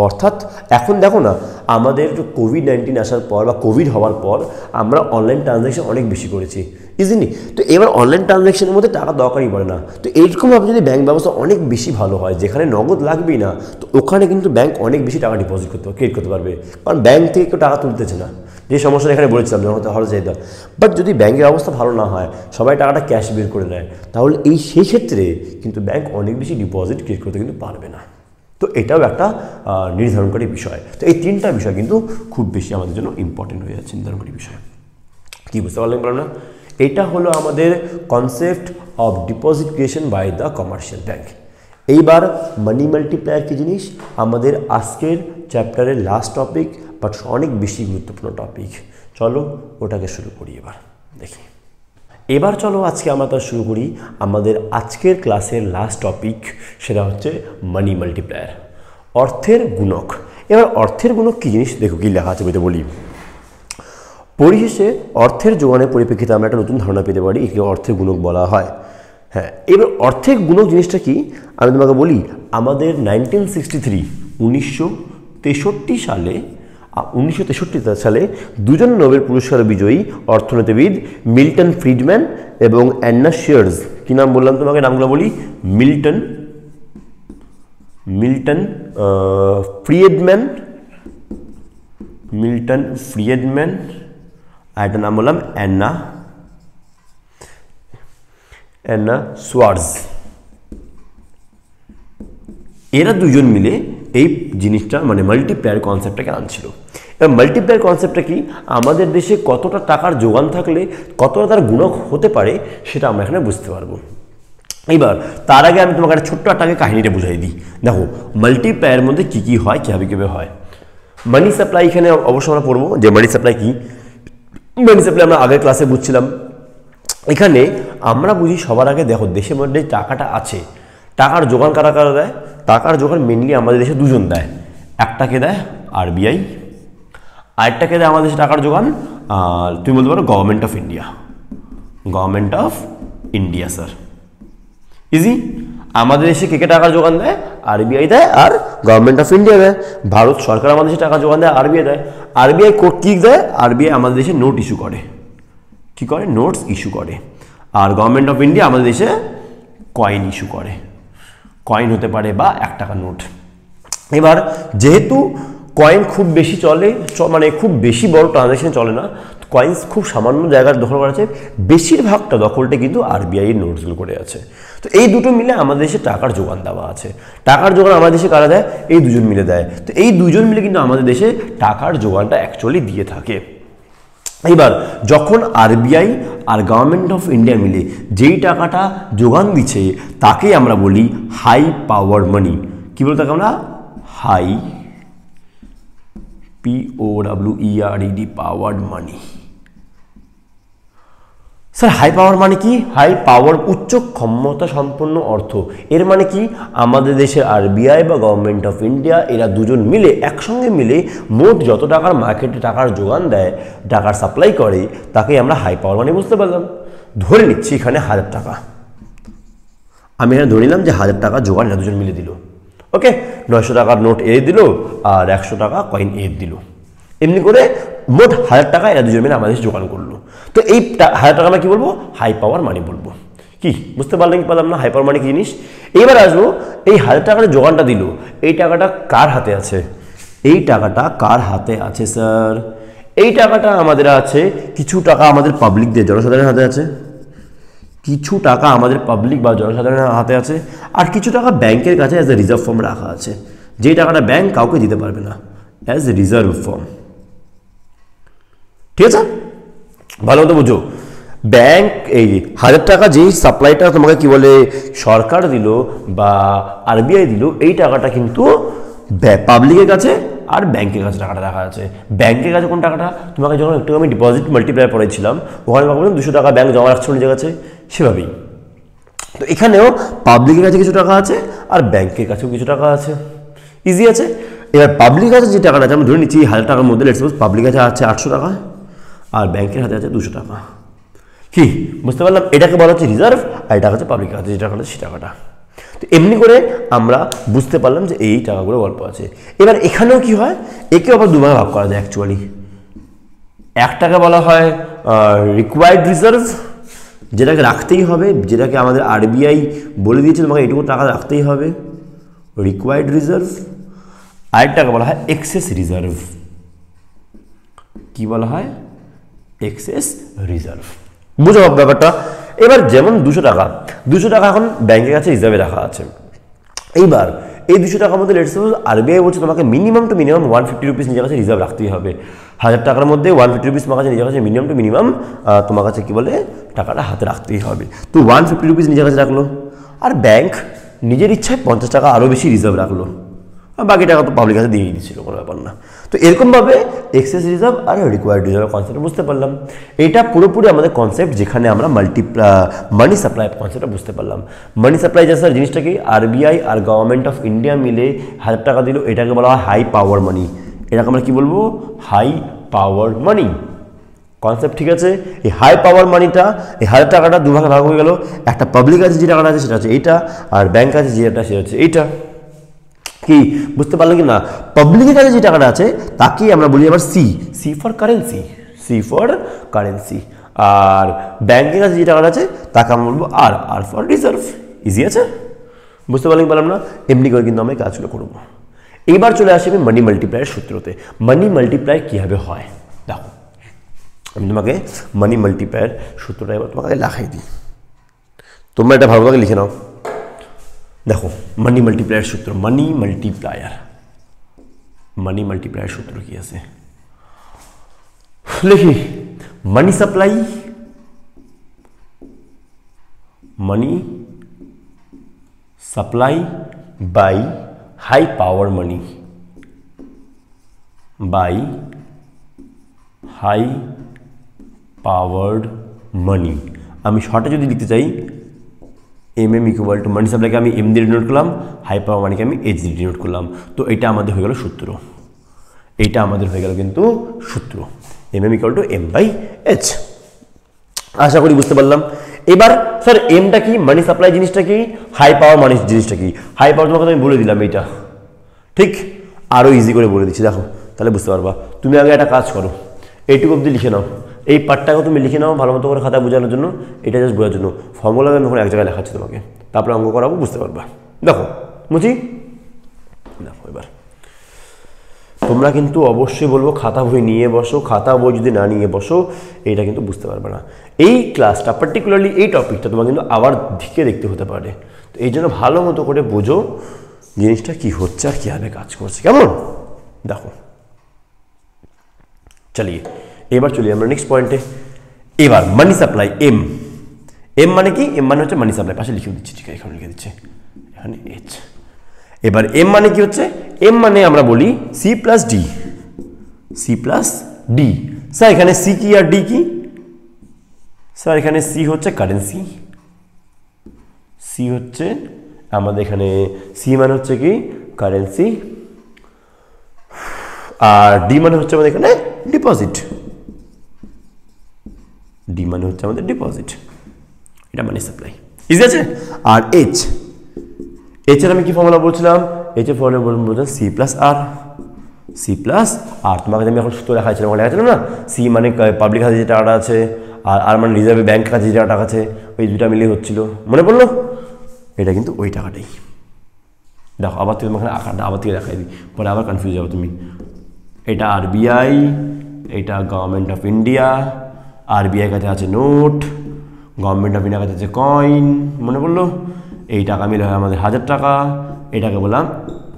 অর্থাৎ এখন দেখো না, আমাদের কোভিড-19 আসার পর বা কোভিড হওয়ার পর আমরা অনলাইন ট্রানজ্যাকশন অনেক বেশি করেছি ইজিলি, তো এবার অনলাইন ট্রানজ্যাকশনের মধ্যে টাকা দরকারই পড়ে না। তো এইরকমভাবে যদি ব্যাংক ব্যবস্থা অনেক বেশি ভালো হয়, যেখানে নগদ লাগবেই না, তো ওখানে কিন্তু ব্যাংক অনেক বেশি টাকা ডিপোজিট ক্রিয়েট করতে পারবে, কারণ ব্যাংক থেকে কেউ টাকা তুলতেছে না, যে সমস্যাটা এখানে বলেছিলাম যখন হওয়ার চাহিদা। বাট যদি ব্যাংকের অবস্থা ভালো না হয়, সবাই টাকাটা ক্যাশ বের করে নেয়, তাহলে সেই ক্ষেত্রে কিন্তু ব্যাংক অনেক বেশি ডিপোজিট ক্রিয়েট করতে কিন্তু পারবে না। তো এটাও একটা নির্ধারণকারী বিষয়। তো এই 3টা বিষয় কিন্তু খুব বেশি আমাদের জন্য ইম্পর্টেন্ট হয়ে যাচ্ছে, নির্ধারণকারী বিষয়। কি বুঝতে পারলেন বলো না? এটা হলো আমাদের concept of deposit creation by the commercial bank. এইবার মানি মাল্টিপ্লায়ার কি জিনিস, আমাদের আজকের চ্যাপ্টারের লাস্ট টপিক, বাট অনেক বেশি গুরুত্বপূর্ণ টপিক। চলো ওটাকে শুরু করি। এবার চলো আজকে আমরা তা শুরু করি আমাদের আজকের ক্লাসের লাস্ট টপিক, সেটা হচ্ছে মানি মাল্টিপ্লায়ার, অর্থের গুণক। এবার অর্থের গুণক কী জিনিস দেখো কি লেখা আছে বলতে বলি। পরিশেষে অর্থের যোগানের পরিপ্রেক্ষিতে আমরা একটা নতুন ধারণা পেতে পারি, একে অর্থের গুণক বলা হয়। হ্যাঁ, এবার অর্থের গুণক জিনিসটা কি আমি তোমাকে বলি। আমাদের 1963 সালে দুজন নোবেল পুরস্কার বিজয়ী অর্থনীতিবিদ মিল্টন ফ্রিডম্যান এবং অ্যান্না শিয়ার্স, কি নাম বললাম তোমাকে, নামগুলো বলি, মিল্টন ফ্রিডম্যান, আর একটা নাম বললাম অ্যান্না সোয়ার্জ। এরা দুজন মিলে এই জিনিসটা মানে মাল্টিপ্লায়ার কনসেপ্টটাকে আনছিল। এবার মাল্টিপ্লায়ার কনসেপ্টটা কি, আমাদের দেশে কতটা টাকার যোগান থাকলে কতটা তার গুণক হতে পারে সেটা আমরা এখানে বুঝতে পারবো। এবার তার আগে আমি তোমাকে একটা ছোট্ট একটা কাহিনীটা বুঝাই দিই। দেখো মাল্টিপ্লায়ারের মধ্যে কী কী হয়, কীভাবে হয়। মানি সাপ্লাই, এখানে অবশ্যই আমরা পড়বো যে মানি সাপ্লাই কি। মানি সাপ্লাই আমরা আগের ক্লাসে বুঝছিলাম। এখানে আমরা বুঝি সবার আগে, দেখো দেশের মধ্যে টাকাটা আছে, টাকার যোগান কারা কারা দেয়? টাকার যোগান মেনলি আমাদের দেশে দুজন দেয়, একটাকে দেয় আরবিআই, আরেকটাকে দেয় আমাদের দেশে টাকার যোগান তুমি বলতে পারো government of India sir. Easy. আমাদের দেশে কে কে টাকার যোগান দেয়? আরবিআই দেয় আর গভর্নমেন্ট অফ ইন্ডিয়া দেয়। ভারত সরকার আমাদের দেশে টাকা যোগান দেয়, আরবিআই দেয়। আরবিআই কি দেয়? আরবিআই আমাদের দেশে নোট ইস্যু করে। কি করে? নোটস ইস্যু করে। আর গভর্নমেন্ট অফ ইন্ডিয়া আমাদের দেশে কয়েন ইস্যু করে। কয়েন হতে পারে বা 1 টাকা নোট। এবার যেহেতু কয়েন খুব বেশি চলে, মানে খুব বেশি বড় ট্রানজ্যাকশন চলে না, কয়েন্স খুব সামান্য জায়গার দখল করা আছে, বেশিরভাগটা দখলটা কিন্তু আরবিআই এর নোটসগুলো করে আছে। তো এই দুটো মিলে আমাদের দেশে টাকার যোগান দেওয়া আছে। টাকার যোগান আমাদের দেশে কারা দেয়? এই দুজন মিলে দেয়। তো এই দুজন মিলে কিন্তু আমাদের দেশে টাকার যোগানটা অ্যাকচুয়ালি দিয়ে থাকে। এবার যখন আরবিআই আর গভর্নমেন্ট অফ ইন্ডিয়া মিলে যেই টাকাটা যোগান দিচ্ছে তাকেই আমরা বলি হাই পাওয়ার মানি। কি বলতে তাকে আমরা? হাই POWERED পাওয়ার মানি। স্যার হাই পাওয়ার মানে কি? হাই পাওয়ার উচ্চ ক্ষমতা সম্পন্ন অর্থ। এর মানে কি? আমাদের দেশের আরবিআই বা গভর্নমেন্ট অফ ইন্ডিয়া এরা দুজন মিলে একসঙ্গে মিলে মোট যত টাকার মার্কেটে টাকার যোগান দেয়, টাকার সাপ্লাই করে, তাকে আমরা হাই পাওয়ার মানি বুঝতে পারলাম। ধরে নিচ্ছি এখানে 1000 টাকা, আমি এখানে ধরে নিলাম যে 1000 টাকা যোগান এরা দুজন মিলে দিল। ওকে, 900 টাকার নোট এ দিল আর 100 টাকা কয়েন এ দিল। এমনি করে মোট 1000 টাকা এরা দুজন মিলে আমাদের যোগান করলো। তো এই 1000 টাকা আমরা কি বলবো? হাই পাওয়ার মানি বলবো। কি বুঝতে পারলেন কি পারলাম না? হাই পাওয়ার মানি কি জিনিস? এইবার আসবো, এই 1000 টাকার যোগানটা দিল, এই টাকাটা কার হাতে আছে? এই টাকাটা কার হাতে আছে স্যার? এই টাকাটা আমাদের আছে, কিছু টাকা আমাদের পাবলিকদের, জনসাধারণের হাতে আছে, কিছু টাকা আমাদের পাবলিক বা জনসাধারণের হাতে আছে, আর কিছু টাকা ব্যাংকের কাছে অ্যাজ এ রিজার্ভ ফর্ম রাখা আছে। যেই টাকাটা ব্যাংক কাউকে দিতে পারবে না, অ্যাজ এ রিজার্ভ ফর্ম। ঠিক আছে, ভালো মতো বুঝো। ব্যাংক এই 1000 টাকা যেই সাপ্লাইটা তোমাকে কি বলে সরকার দিল বা আরবিআই দিল, এই টাকাটা কিন্তু পাবলিকের কাছে আর ব্যাংকের কাছে টাকাটা রাখা আছে। ব্যাংকের কাছে কোন টাকাটা? তোমাকে যখন একটু আমি ডিপোজিট মাল্টিপ্লায়ার পড়েছিলাম, ওখানে বললাম 200 টাকা ব্যাংক জমা রাখছে নিজের কাছে, সেভাবেই তো এখানেও পাবলিকের কাছে কিছু টাকা আছে আর ব্যাংকের কাছেও কিছু টাকা আছে। ইজি আছে। এবার পাবলিক কাছে যে টাকাটা আছে, আমরা ধরে নিচ্ছি 1000 টাকার মধ্যে লেটস সাপোজ পাবলিক কাছে আছে 800 টাকা আর ব্যাংকের হাতে আছে 200 টাকা। কি বুঝতে পারলাম? এটাকে বলা হচ্ছে রিজার্ভ, আর এটা হচ্ছে পাবলিকের হাতে যে টাকাটা, সেই টাকাটা। তো এমনি করে আমরা বুঝতে পারলাম যে এই টাকাগুলো গল্প আছে। এবার এখানেও কি হয়? একে আবার দুভাগে ভাগ করা যায় অ্যাকচুয়ালি। একটাকে বলা হয় রিকোয়ার্ড রিজার্ভ, যেটাকে রাখতেই হবে, যেটাকে আমাদের আরবিআই বলে দিয়েছে তোমাকে এইটুকু টাকা রাখতেই হবে, রিকোয়ার্ড রিজার্ভ। আরেকটাকে বলা হয় এক্সেস রিজার্ভ। কি বলা হয়? Excess reserve. বুঝো ব্যাপারটা। এবার যেমন 200 টাকা এখন ব্যাংকের কাছে রিজার্ভে রাখা আছে। এইবার এই 200 টাকার মধ্যে লেটস সাপোজ আরবিআই বলছে তোমাকে মিনিমাম টু মিনিমাম 150 রুপিস নিজের কাছে রিজার্ভ রাখতেই হবে। 1000 টাকার মধ্যে 150 রুপিস তোমার কাছে নিজের কাছে মিনিমাম টু মিনিমাম তোমার কাছে কি বলে টাকাটা হাতে রাখতেই হবে। তো 150 রুপিস নিজের কাছে রাখলো, আর ব্যাংক নিজের ইচ্ছায় 50 টাকা আরও বেশি রিজার্ভ রাখলো, আর বাকি টাকা তো পাবলিক কাছে দিয়ে দিচ্ছিল, কোনো ব্যাপার না। তো এরকমভাবে এক্সেস রিজার্ভ আর রিকোয়ার্ড রিজার্ভ কনসেপ্ট বুঝতে পারলাম। এটা পুরোপুরি আমাদের কনসেপ্ট, যেখানে আমরা মানি সাপ্লাই কনসেপ্টটা বুঝতে পারলাম। মানি সাপ্লাই যে স্যার জিনিসটা কি? আরবিআই আর গভর্নমেন্ট অফ ইন্ডিয়া মিলে 1000 টাকা দিল, এটাকে বলা হয় হাই পাওয়ার মানি। এটাকে আমরা কি বলবো? High power money concept. ঠিক আছে, এই হাই পাওয়ার মানিটা, এই 1000 টাকাটা দুভাগে ভাগ হয়ে গেল। একটা পাবলিক আছে যে টাকাটা আছে সেটা হচ্ছে এইটা, আর ব্যাংক আছে যেটা সেটা হচ্ছে এইটা। কি বুঝতে পারলেন কি না? পাবলিকের কাছে যে টাকাটা আছে তাকেই আমরা বলি আবার C for currency, C for currency. আর ব্যাংকের কাছে যে টাকাটা আছে তাকে আমরা বলবো আর ফর রিজার্ভ। ইজি আছে, বুঝতে পারলেন কি পারলাম না? এমনি করে কিন্তু আমরা কাজগুলো করবো। এইবার চলে আসি আমি মানি মাল্টিপ্লায়ের সূত্রতে। মানি মাল্টিপ্লাই কীভাবে হয় দেখো, আমি তোমাকে মানি মাল্টিপ্লায়ের সূত্রটা এবার তোমাকে লেখাই দিই, তোমরা এটা ভালোভাবে লিখে নাও। দেখো মানি মাল্টিপ্লায়ার সূত্র, মানি মাল্টিপ্লায়ার সূত্র কি আছে লিখি। Money supply by high power money by high powered money. আমি শর্টে যদি লিখতে চাই MM ইকুয়াল টু মানি সাপ্লাইকে আমি M দিয়ে ডিনোট করলাম, হাই পাওয়ার মানিকে আমি H দিয়ে ডিনোট করলাম। তো এটা আমাদের হয়ে গেল সূত্র, এইটা আমাদের হয়ে গেল কিন্তু সূত্র, MM ইকুয়াল টু M/H। আশা করি বুঝতে পারলাম। এবার স্যার এমটা কি, মানি সাপ্লাই জিনিসটা কি, হাই পাওয়ার মানি জিনিসটা কি। হাই পাওয়ার তোমাকে আমি বলে দিলাম এইটা, ঠিক, আরও ইজি করে বলে দিচ্ছি, দেখো তাহলে বুঝতে পারবা। তুমি আগে একটা কাজ করো, এইটুকু অবধি লিখে নাও, এই পার্টটাকে তুমি লিখে নাও ভালো মতো করে খাতা বোঝানোর জন্য, এটা জাস্ট বোঝার জন্য। ফর্মুলা আমি এখন এক জায়গায় লেখাচ্ছি তোমাকে, তারপরে অঙ্ক করাবো, বুঝতে পারবা। দেখো বুঝি, দেখো এবার তোমরা কিন্তু অবশ্যই বলবো খাতা বই নিয়ে বসো, খাতা বই যদি না নিয়ে বসো এইটা কিন্তু বুঝতে পারবে না। এই ক্লাসটা পার্টিকুলারলি এই টপিকটা তোমার কিন্তু আবার দিকে দেখতে হতে পারে, তো এই জন্য ভালো মতো করে বোঝো জিনিসটা কি হচ্ছে আর কীভাবে কাজ করছে, কেমন? দেখো চলিয়ে এবার চলি আমরা নেক্সট পয়েন্টে। এবার মানি সাপ্লাই, এম, এম মানে কি, এম মানে হচ্ছে মানি সাপ্লাই, পাশে লিখে দিচ্ছি, ঠিক আছে এখানে লিখে দিচ্ছে, এখানে এইচ। এবার এম মানে কি হচ্ছে, এম মানে আমরা বলি C plus D, C plus D. Sir এখানে সি কি আর ডি কি? স্যার এখানে সি হচ্ছে কারেন্সি, সি হচ্ছে আমাদের এখানে সি মানে হচ্ছে কি কারেন্সি, আর ডি মানে হচ্ছে আমাদের এখানে ডিপোজিট, ডি মানে হচ্ছে আমাদের ডিপোজিট, এটা মানি সাপ্লাই, ইজি আছে। আর এইচ, এইচ এর আমি কি ফর্মুলা বলছিলাম, এইচ এর ফর্মুলা বলছিলাম সি প্লাস আর, সি প্লাস আর। তোমাকে আমি এখন সূত্র লেখাচ্ছিলাম, লেখাচ্ছিলাম না, সি মানে পাবলিক হাতে যে টাকাটা আছে, আর আর মানে রিজার্ভে ব্যাংকের কাছে যে টাকা আছে, ওই দুটা মিলিয়ে হচ্ছিল, মনে পড়লো? এটা কিন্তু ওই টাকাটাই। দেখো আবার তুমি এখানে আঁকাটা আবার থেকে দেখাই দিই, পরে আবার কনফিউজ যাবো তুমি। এটা আরবিআই, এটা গভর্নমেন্ট অফ ইন্ডিয়া, আরবিআই কাছে আছে নোট, গভর্নমেন্ট অফ ইন্ডিয়ার কাছে আছে কয়েন, মনে পড়লো? এই টাকা মিলে হয় আমাদের 1000 টাকা, এটাকে বললাম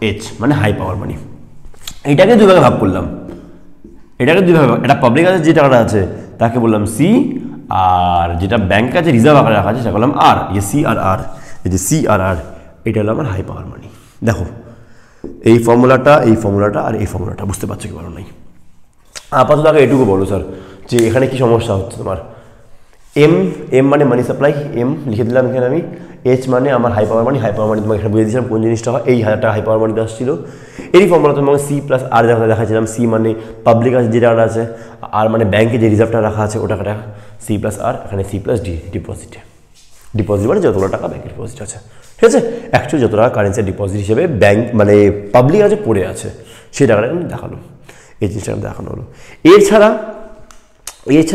এইচ মানে হাই পাওয়ার মানি। এইটাকে দুইভাগে ভাগ করলাম, এটাকে দুইভাবে, এটা পাবলিক কাছে যে টাকাটা আছে তাকে বললাম সি, আর যেটা ব্যাংক কাছে রিজার্ভ আকারে রাখা আছে সেটা বললাম আর। এই সি আর আর, এই যে সি আর আর, এটা হলো আমার হাই পাওয়ার মানি। দেখো এই ফর্মুলাটা, এই ফর্মুলাটা আর এই ফর্মুলাটা বুঝতে পারছো কি বলো নাই? আপাতত আগে এটুকু বলো স্যার যে এখানে কি সমস্যা হচ্ছে তোমার। এম, এম মানে মানি সাপ্লাই, এম লিখে দিলাম এখানে আমি। এইচ মানে আমার হাই পাওয়ার মানি, হাই পাওয়ার মানি তোমাকে এখানে বুঝে দিয়েছিলাম কোন জিনিসটা হয়, এই 1000 টাকা হাই পাওয়ার মানিতে আসছিল। এই ফর্মুলা তোমাকে সি প্লাস আর দেখাচ্ছিলাম, সি মানে পাবলিক আছে যে টাকাটা আছে, আর মানে ব্যাংকে যে রিজার্ভটা রাখা আছে ওটা টাকা, সি প্লাস আর, এখানে সি প্লাস ডি ডিপোজিটে, ডিপোজিট মানে যতগুলো টাকা ব্যাংকের ডিপোজিট আছে, ঠিক আছে। অ্যাকচুয়ালি যত টাকা কারেন্সি ডিপোজিট হিসেবে ব্যাংক মানে পাবলিক আছে পড়ে আছে, সেই টাকাটা কিন্তু দেখালো, এই জিনিসটা দেখানো হলো। এছাড়া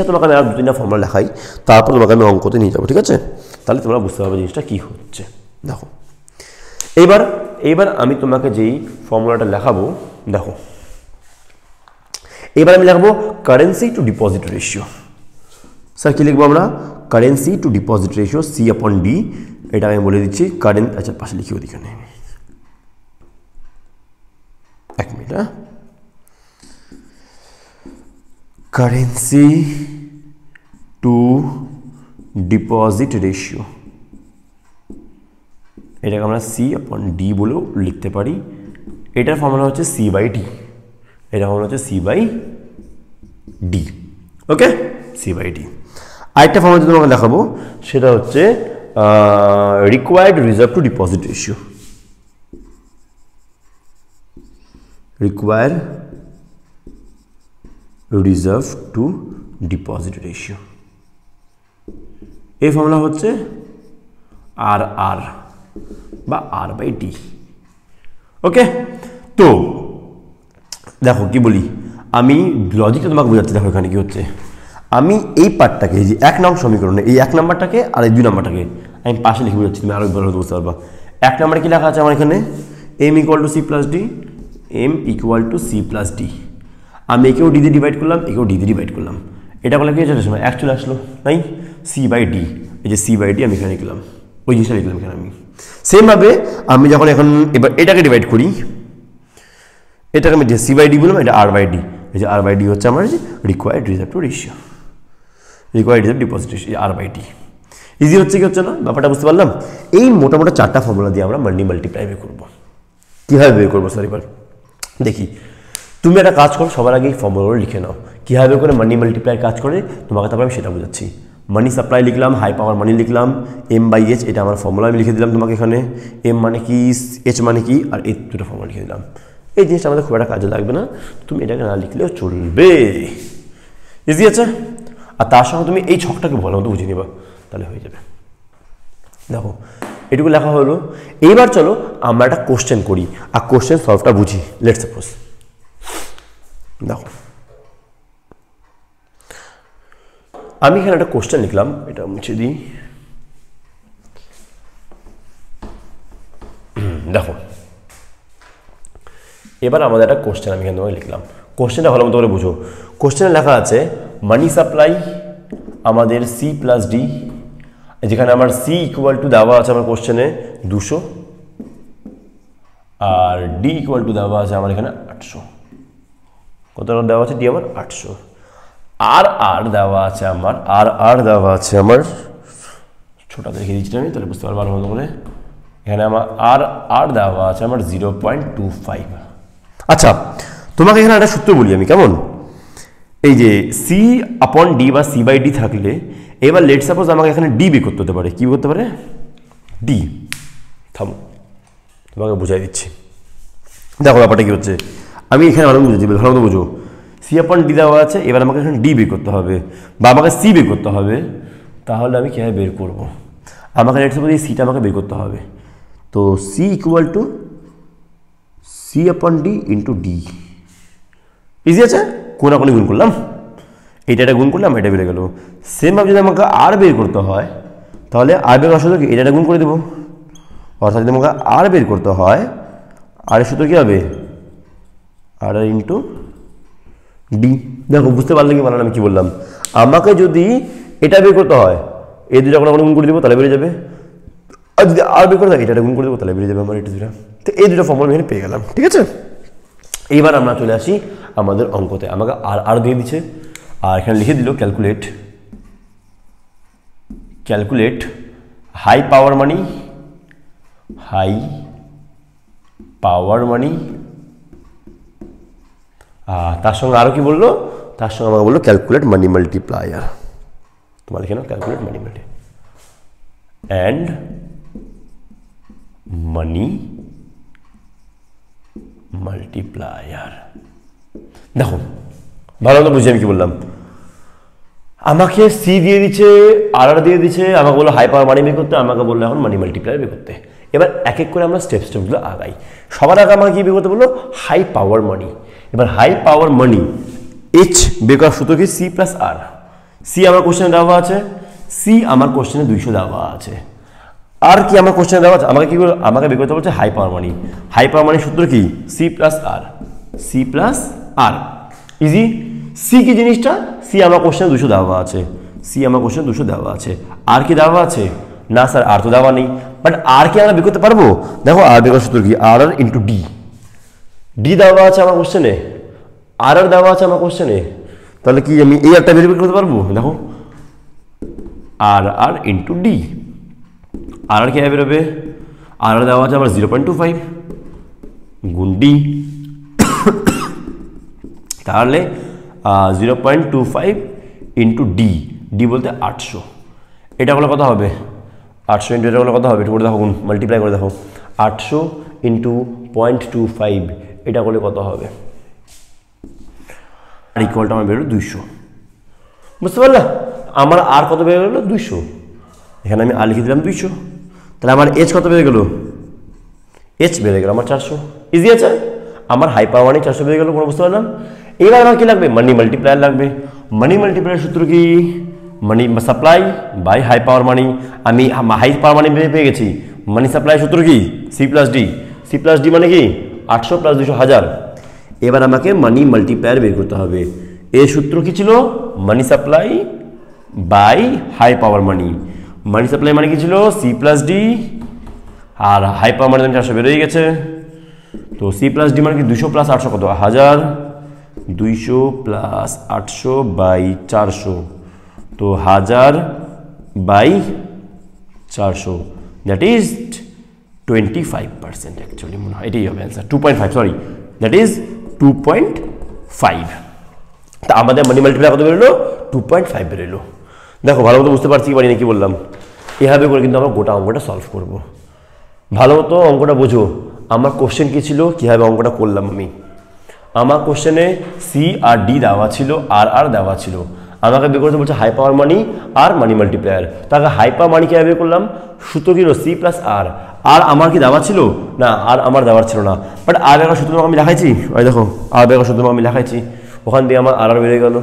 তোমাকে আমি আর 2-3টা ফর্মুলা লেখাই, তারপর তোমাকে আমি অঙ্কতে নিয়ে যাবো, ঠিক আছে? তাহলে তোমরা বুঝতে পারবে জিনিসটা কী হচ্ছে। দেখো এইবার আমি তোমাকে যেই ফর্মুলাটা লেখাবো, দেখো এবার আমি লিখবো currency to deposit ratio. Sir কী লিখবো আমরা? Currency to deposit ratio C upon D, এটা আমি বলে দিচ্ছি কারেন্ট, আচ্ছা পাশে লিখিও এখানে, এক মিনিট, হ্যাঁ, কারেন্সি টু ডিপোজিট রেশিও, এটাকে আমরা সি আপন ডি বলেও লিখতে পারি। এটার ফর্মুলা হচ্ছে সি বাই ডি, এটা ফর্মুলা হচ্ছে C by D, okay, C by D. আরেকটা ফর্মুলা যদি তোমাকে দেখাবো সেটা হচ্ছে required reserve to deposit ratio, required reserve to deposit ratio, এই ফর্মুলা হচ্ছে আর আর বা আর বাই ডি, ওকে। তো দেখো কি বলি, আমি লজিকটা তোমাকে বোঝাচ্ছি। দেখো এখানে কি হচ্ছে, আমি এই পার্টটাকে, এই যে 1 নং সমীকরণে এই 1 নাম্বারটাকে আর এই 2 নাম্বারটাকে আমি পাশে লিখে বোঝাচ্ছি, তুমি আরো ভালো বুঝতে পারবা। 1 নাম্বারে কি লেখা আছে আমার এখানে, M equal to C plus D, M equal to C plus D. আমি একেও ডি দিয়ে ডিভাইড করলাম, একেও ডি দিয়ে ডিভাইড করলাম, এটা করলে কি চলে সময় এক চলে আসলো, নাই সি বাই ডি, এই যে সি বাই ডি আমি এখানে লিখলাম, ওই জিনিসটা লিখলাম এখানে আমি। সেমভাবে আমি যখন এখন এবার এটাকে ডিভাইড করি, এটাকে আমি সি বাই ডি বললাম, এটা আর বাই ডি, এই যে আর বাই ডি হচ্ছে আমার যে required reserve to ratio, required reserve deposit ratio, R by D. ইজি হচ্ছে কি হচ্ছে না, ব্যাপারটা বুঝতে পারলাম। এই মোটামুটি 4টা ফর্মুলা দিয়ে আমরা মানি মাল্টিপ্লাই বের করবো। কীভাবে বের করবো স্যার, এবার দেখি। তুমি একটা কাজ করো, সবার আগে এই ফর্মুলাগুলো লিখে নাও, কীভাবে করে মানি মাল্টিপ্লাই কাজ করে তোমাকে তারপর আমি সেটা বোঝাচ্ছি। মানি সাপ্লাই লিখলাম, হাই পাওয়ার মানি লিখলাম, এম বাই এইচ, এটা আমার ফর্মুলা আমি লিখে দিলাম তোমাকে এখানে, এম মানে কি, এইচ মানে কি, আর এই দুটো ফর্মুলা লিখে দিলাম। এই জিনিসটা আমাদের খুব একটা কাজে লাগবে না, তুমি এটাকে না লিখলেও চলবে, ইজি আছে। আর তার সঙ্গে তুমি এই ছকটাকে ভালো মতো বুঝে নিবা, তাহলে হয়ে যাবে। দেখো এটুকু লেখা হলো। এইবার চলো আমরা একটা কোশ্চেন করি আর কোশ্চেন সলভটা বুঝি। লেটস সাপোজ দেখো আমি এখানে একটা কোশ্চেন লিখলাম, এটা মুছে দিই। দেখো এবার আমাদের একটা কোশ্চেন আমি এখানে তোমাকে লিখলাম। কোশ্চেনটা ভালো মতো করে বুঝো। কোশ্চেনে লেখা আছে মানি সাপ্লাই আমাদের সি প্লাস ডি, যেখানে আমার সি ইকুয়াল টু দেওয়া আছে আমার কোশ্চেনে 200 আর ডি ইকুয়াল টু দেওয়া আছে আমার এখানে 800। কত দেওয়া আছে? ডি আমার 800। আর দেওয়া আছে আমার ছোটা দেখে দিচ্ছি আমি, তাহলে বুঝতে পারবো ভালো মতো করে। এখানে আমার আর দেওয়া আছে আমার 0.25। আচ্ছা তোমাকে এখানে একটা সূত্র বলি আমি, কেমন? এই যে সি আপন ডি বা সি বাই ডি থাকলে এবার লেট সাপোজ আমাকে এখানে ডি বের করতে হতে পারে। কি করতে পারে? ডি। থামো তোমাকে বুঝাই দিচ্ছি। দেখো ব্যাপারটা কি হচ্ছে, আমি এখানে ভালো বুঝেছি, ভালো মতো বুঝো। সি আপন ডি দেওয়া আছে, এবার আমাকে এখানে ডি বের করতে হবে বা আমাকে সি বের করতে হবে। তাহলে আমি কীভাবে বের করবো? আমাকে লেট সাপোজ এই সিটা আমাকে বের করতে হবে। তো C equal to C upon D into D. Easy আছে, কোন গুণ করলাম, এটা গুণ করলাম, এটা বেড়ে গেল। সেমভাবে যদি আমাকে আর বের করতে হয় তাহলে আর বের করার সূত্র কি? এটা গুণ করে দেবো। অর্থাৎ যদি আমাকে আর বের করতে হয় আর এর সূত্র কী হবে? আর ইন্টু ডি। দেখো বুঝতে পারলে কি মানে আমি কি বললাম? আমাকে যদি এটা বের করতে হয় এই দুটা কোনো গুণ করে দেবো তাহলে বেড়ে যাবে, আর যদি আর বের করতে হয় এটা গুণ করে দেবো তাহলে বেড়ে যাবে আমার এটা দুটা। তো এই দুটো ফর্মুলা আমি এখানে পেয়ে গেলাম, ঠিক আছে। এইবার আমরা চলে আসি আমাদের অঙ্কতে। আমাকে আর দিয়ে দিচ্ছে আর এখানে লিখে দিল ক্যালকুলেট হাই পাওয়ার মানি তার সঙ্গে আরও কি বললো? তার সঙ্গে আমাকে বললো ক্যালকুলেট মানি মাল্টিপ্লায়ার। তোমার লিখে নাও calculate money and money multiplier. দেখো ভালো মতো বুঝি আমি কি বললাম। আমাকে সি দিয়ে দিচ্ছে, আর দিয়ে দিচ্ছে, আমাকে বললো হাই পাওয়ার মানি বের করতে, আমাকে বললো এখন মানি মাল্টিপ্লায়ার বের করতে। এবার এক এক করে আমরা স্টেপগুলো আগাই। সবার আগে আমাকে কি বের করতে বললো? হাই পাওয়ার মানি। এবার হাই পাওয়ার মানি এইচ বের করার সূত্র কি? সি প্লাস আর। সি আমার কোশ্চেনে দেওয়া আছে, সি আমার কোশ্চেনে 200 দেওয়া আছে। আর কি আমার কোশ্চেনে দেওয়া আছে? আমাকে কি করে আমাকে বের করতে বলছে হাই পাওয়ার মানি। হাই পাওয়ার মানির সূত্র কি? সি প্লাস আর। ইজি। সি কি জিনিসটা? সি আমার কোশ্চেনে 200 দেওয়া আছে। আর কি দেওয়া আছে? না স্যার আর তো দেওয়া নেই, বাট আর কি আমরা বের করতে পারবো? দেখো আর বের করার সূত্র কি? আর ইন্টু ডি। ডি দেওয়া আছে আমার কোশ্চেনে, আর দেওয়া আছে আমার কোশ্চেনে, তাহলে কি আমি এই একটা বের করতে পারবো? দেখো আর ইন্টু ডি। আর কি বেরোবে? আর দেওয়া আছে আমার 0.25 গুণ ডি। তাহলে 0.25 ইন্টু ডি বলতে 800। এটা হলে কত হবে? 800 ইন্টু এটা হলে কত হবে? একটু করে দেখো, মাল্টিপ্লাই করে দেখো। 800 ইন্টু 0.25 এটা করলে কত হবে? আর ইকুয়ালটা আমার বেরোলো 200। বুঝতে পারলাম? আমার আর কত বেড়ে গেলো? 200। এখানে আমি আর লিখে দিলাম 200। তাহলে আমার এইচ কত বেড়ে গেল? এইচ বেড়ে গেল আমার 400। ইজি আছে। আমার হাই পাওয়ার মানি 400 বেড়ে গেল। কোনো বুঝতে পারলাম? এবার আমার কি লাগবে? মানি মাল্টিপ্লায়ার লাগবে। মানি মাল্টিপ্লায়ার সূত্র কি? Money supply by high power money. আমি হাই পাওয়ার মানি পেয়ে গেছি। মানি সাপ্লাই সূত্র কি? সি প্লাস ডি মানে কি? 800 প্লাস 200 1000। এবার আমাকে মানি মাল্টিপ্লায়ার বের করতে হবে। এর সূত্র কি ছিল? Money supply by high power money. Money supply মানে কি ছিল? সি প্লাস ডি, আর হাই পাওয়ার মানি 400 বেরোয় গেছে। তো সি প্লাস ডি মানে কি? 200 প্লাস 800 কত? 1000। 200 প্লাস 800 বাই 400, তো 1000 বাই 400, দ্যাট ইজ 25% অ্যাকচুয়ালি মনে হয় এটাই হবে অ্যান্সার। 2.5, sorry, that is 2.5। তা আমাদের মানি মাল্টিপ্লায়ার কত বেরোলো? 2.5 বেরোলো। দেখো ভালো মতো বুঝতে পারছি কি পারি না কি বললাম? এভাবে করে কিন্তু আমরা গোটা অঙ্কটা সলভ করবো। ভালো মতো অঙ্কটা বোঝো। আমার কোশ্চেন কী ছিল, কীভাবে অঙ্কটা করলাম আমি। আমার কোশ্চেনে সি আর ডি দেওয়া ছিল, আর দেওয়া ছিল। আমাকে বের করতে বলছে হাই পাওয়ার মানি আর মানি মাল্টিপ্লায়ার। তাকে হাই পাওয়ার মানি কীভাবে বের করলাম, সূত্র কি হলো সি প্লাস আর। আর আমার কি দেওয়া ছিল না, আর আমার দেওয়ার ছিল না, বাট আর বেকার সূত্র আমি লেখাইছি, ওই দেখো আর বেকার সূত্র আমি লেখাইছি, ওখান দিয়ে আমার আর বেড়ে গেল,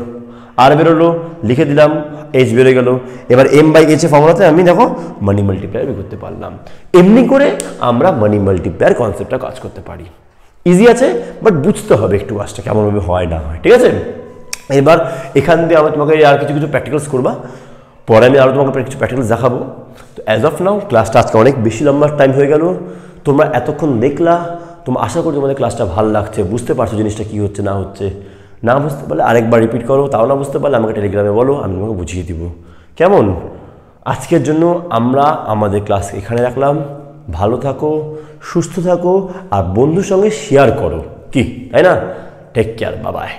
আর বেরোলো, লিখে দিলাম, এইচ বেরোয় গেল। এবার এম বাই এইচ এর ফর্মুলাতে আমি দেখো মানি মাল্টিপ্লায়ার বের করতে পারলাম। এমনি করে আমরা মানি মাল্টিপ্লায়ার কনসেপ্টটা কাজ করতে পারি। ইজি আছে, বাট বুঝতে হবে একটু কাজটা কেমনভাবে হয় না হয়, ঠিক আছে। এবার এখান দিয়ে আমি তোমাকে আর কিছু কিছু প্র্যাকটিক্যালস করবা, পরে আমি আরও তোমাকে কিছু প্র্যাকটিক্যালস দেখাবো। তো অ্যাজ অফ নাও ক্লাসটা আজকে অনেক বেশি লম্বা টাইম হয়ে গেল, তোমরা এতক্ষণ দেখলা, তোমরা আশা করি তোমাদের ক্লাসটা ভালো লাগছে, বুঝতে পারছো জিনিসটা কী হচ্ছে না হচ্ছে। না বুঝতে পারলে আরেকবার রিপিট করো, তাও না বুঝতে পারলে আমাকে টেলিগ্রামে বলো, আমি তোমাকে বুঝিয়ে দিব। কেমন? আজকের জন্য আমরা আমাদের ক্লাস এখানে রাখলাম। ভালো থাকো, সুস্থ থাকো, আর বন্ধুর সঙ্গে শেয়ার করো, কি তাই না? Take care, bye by.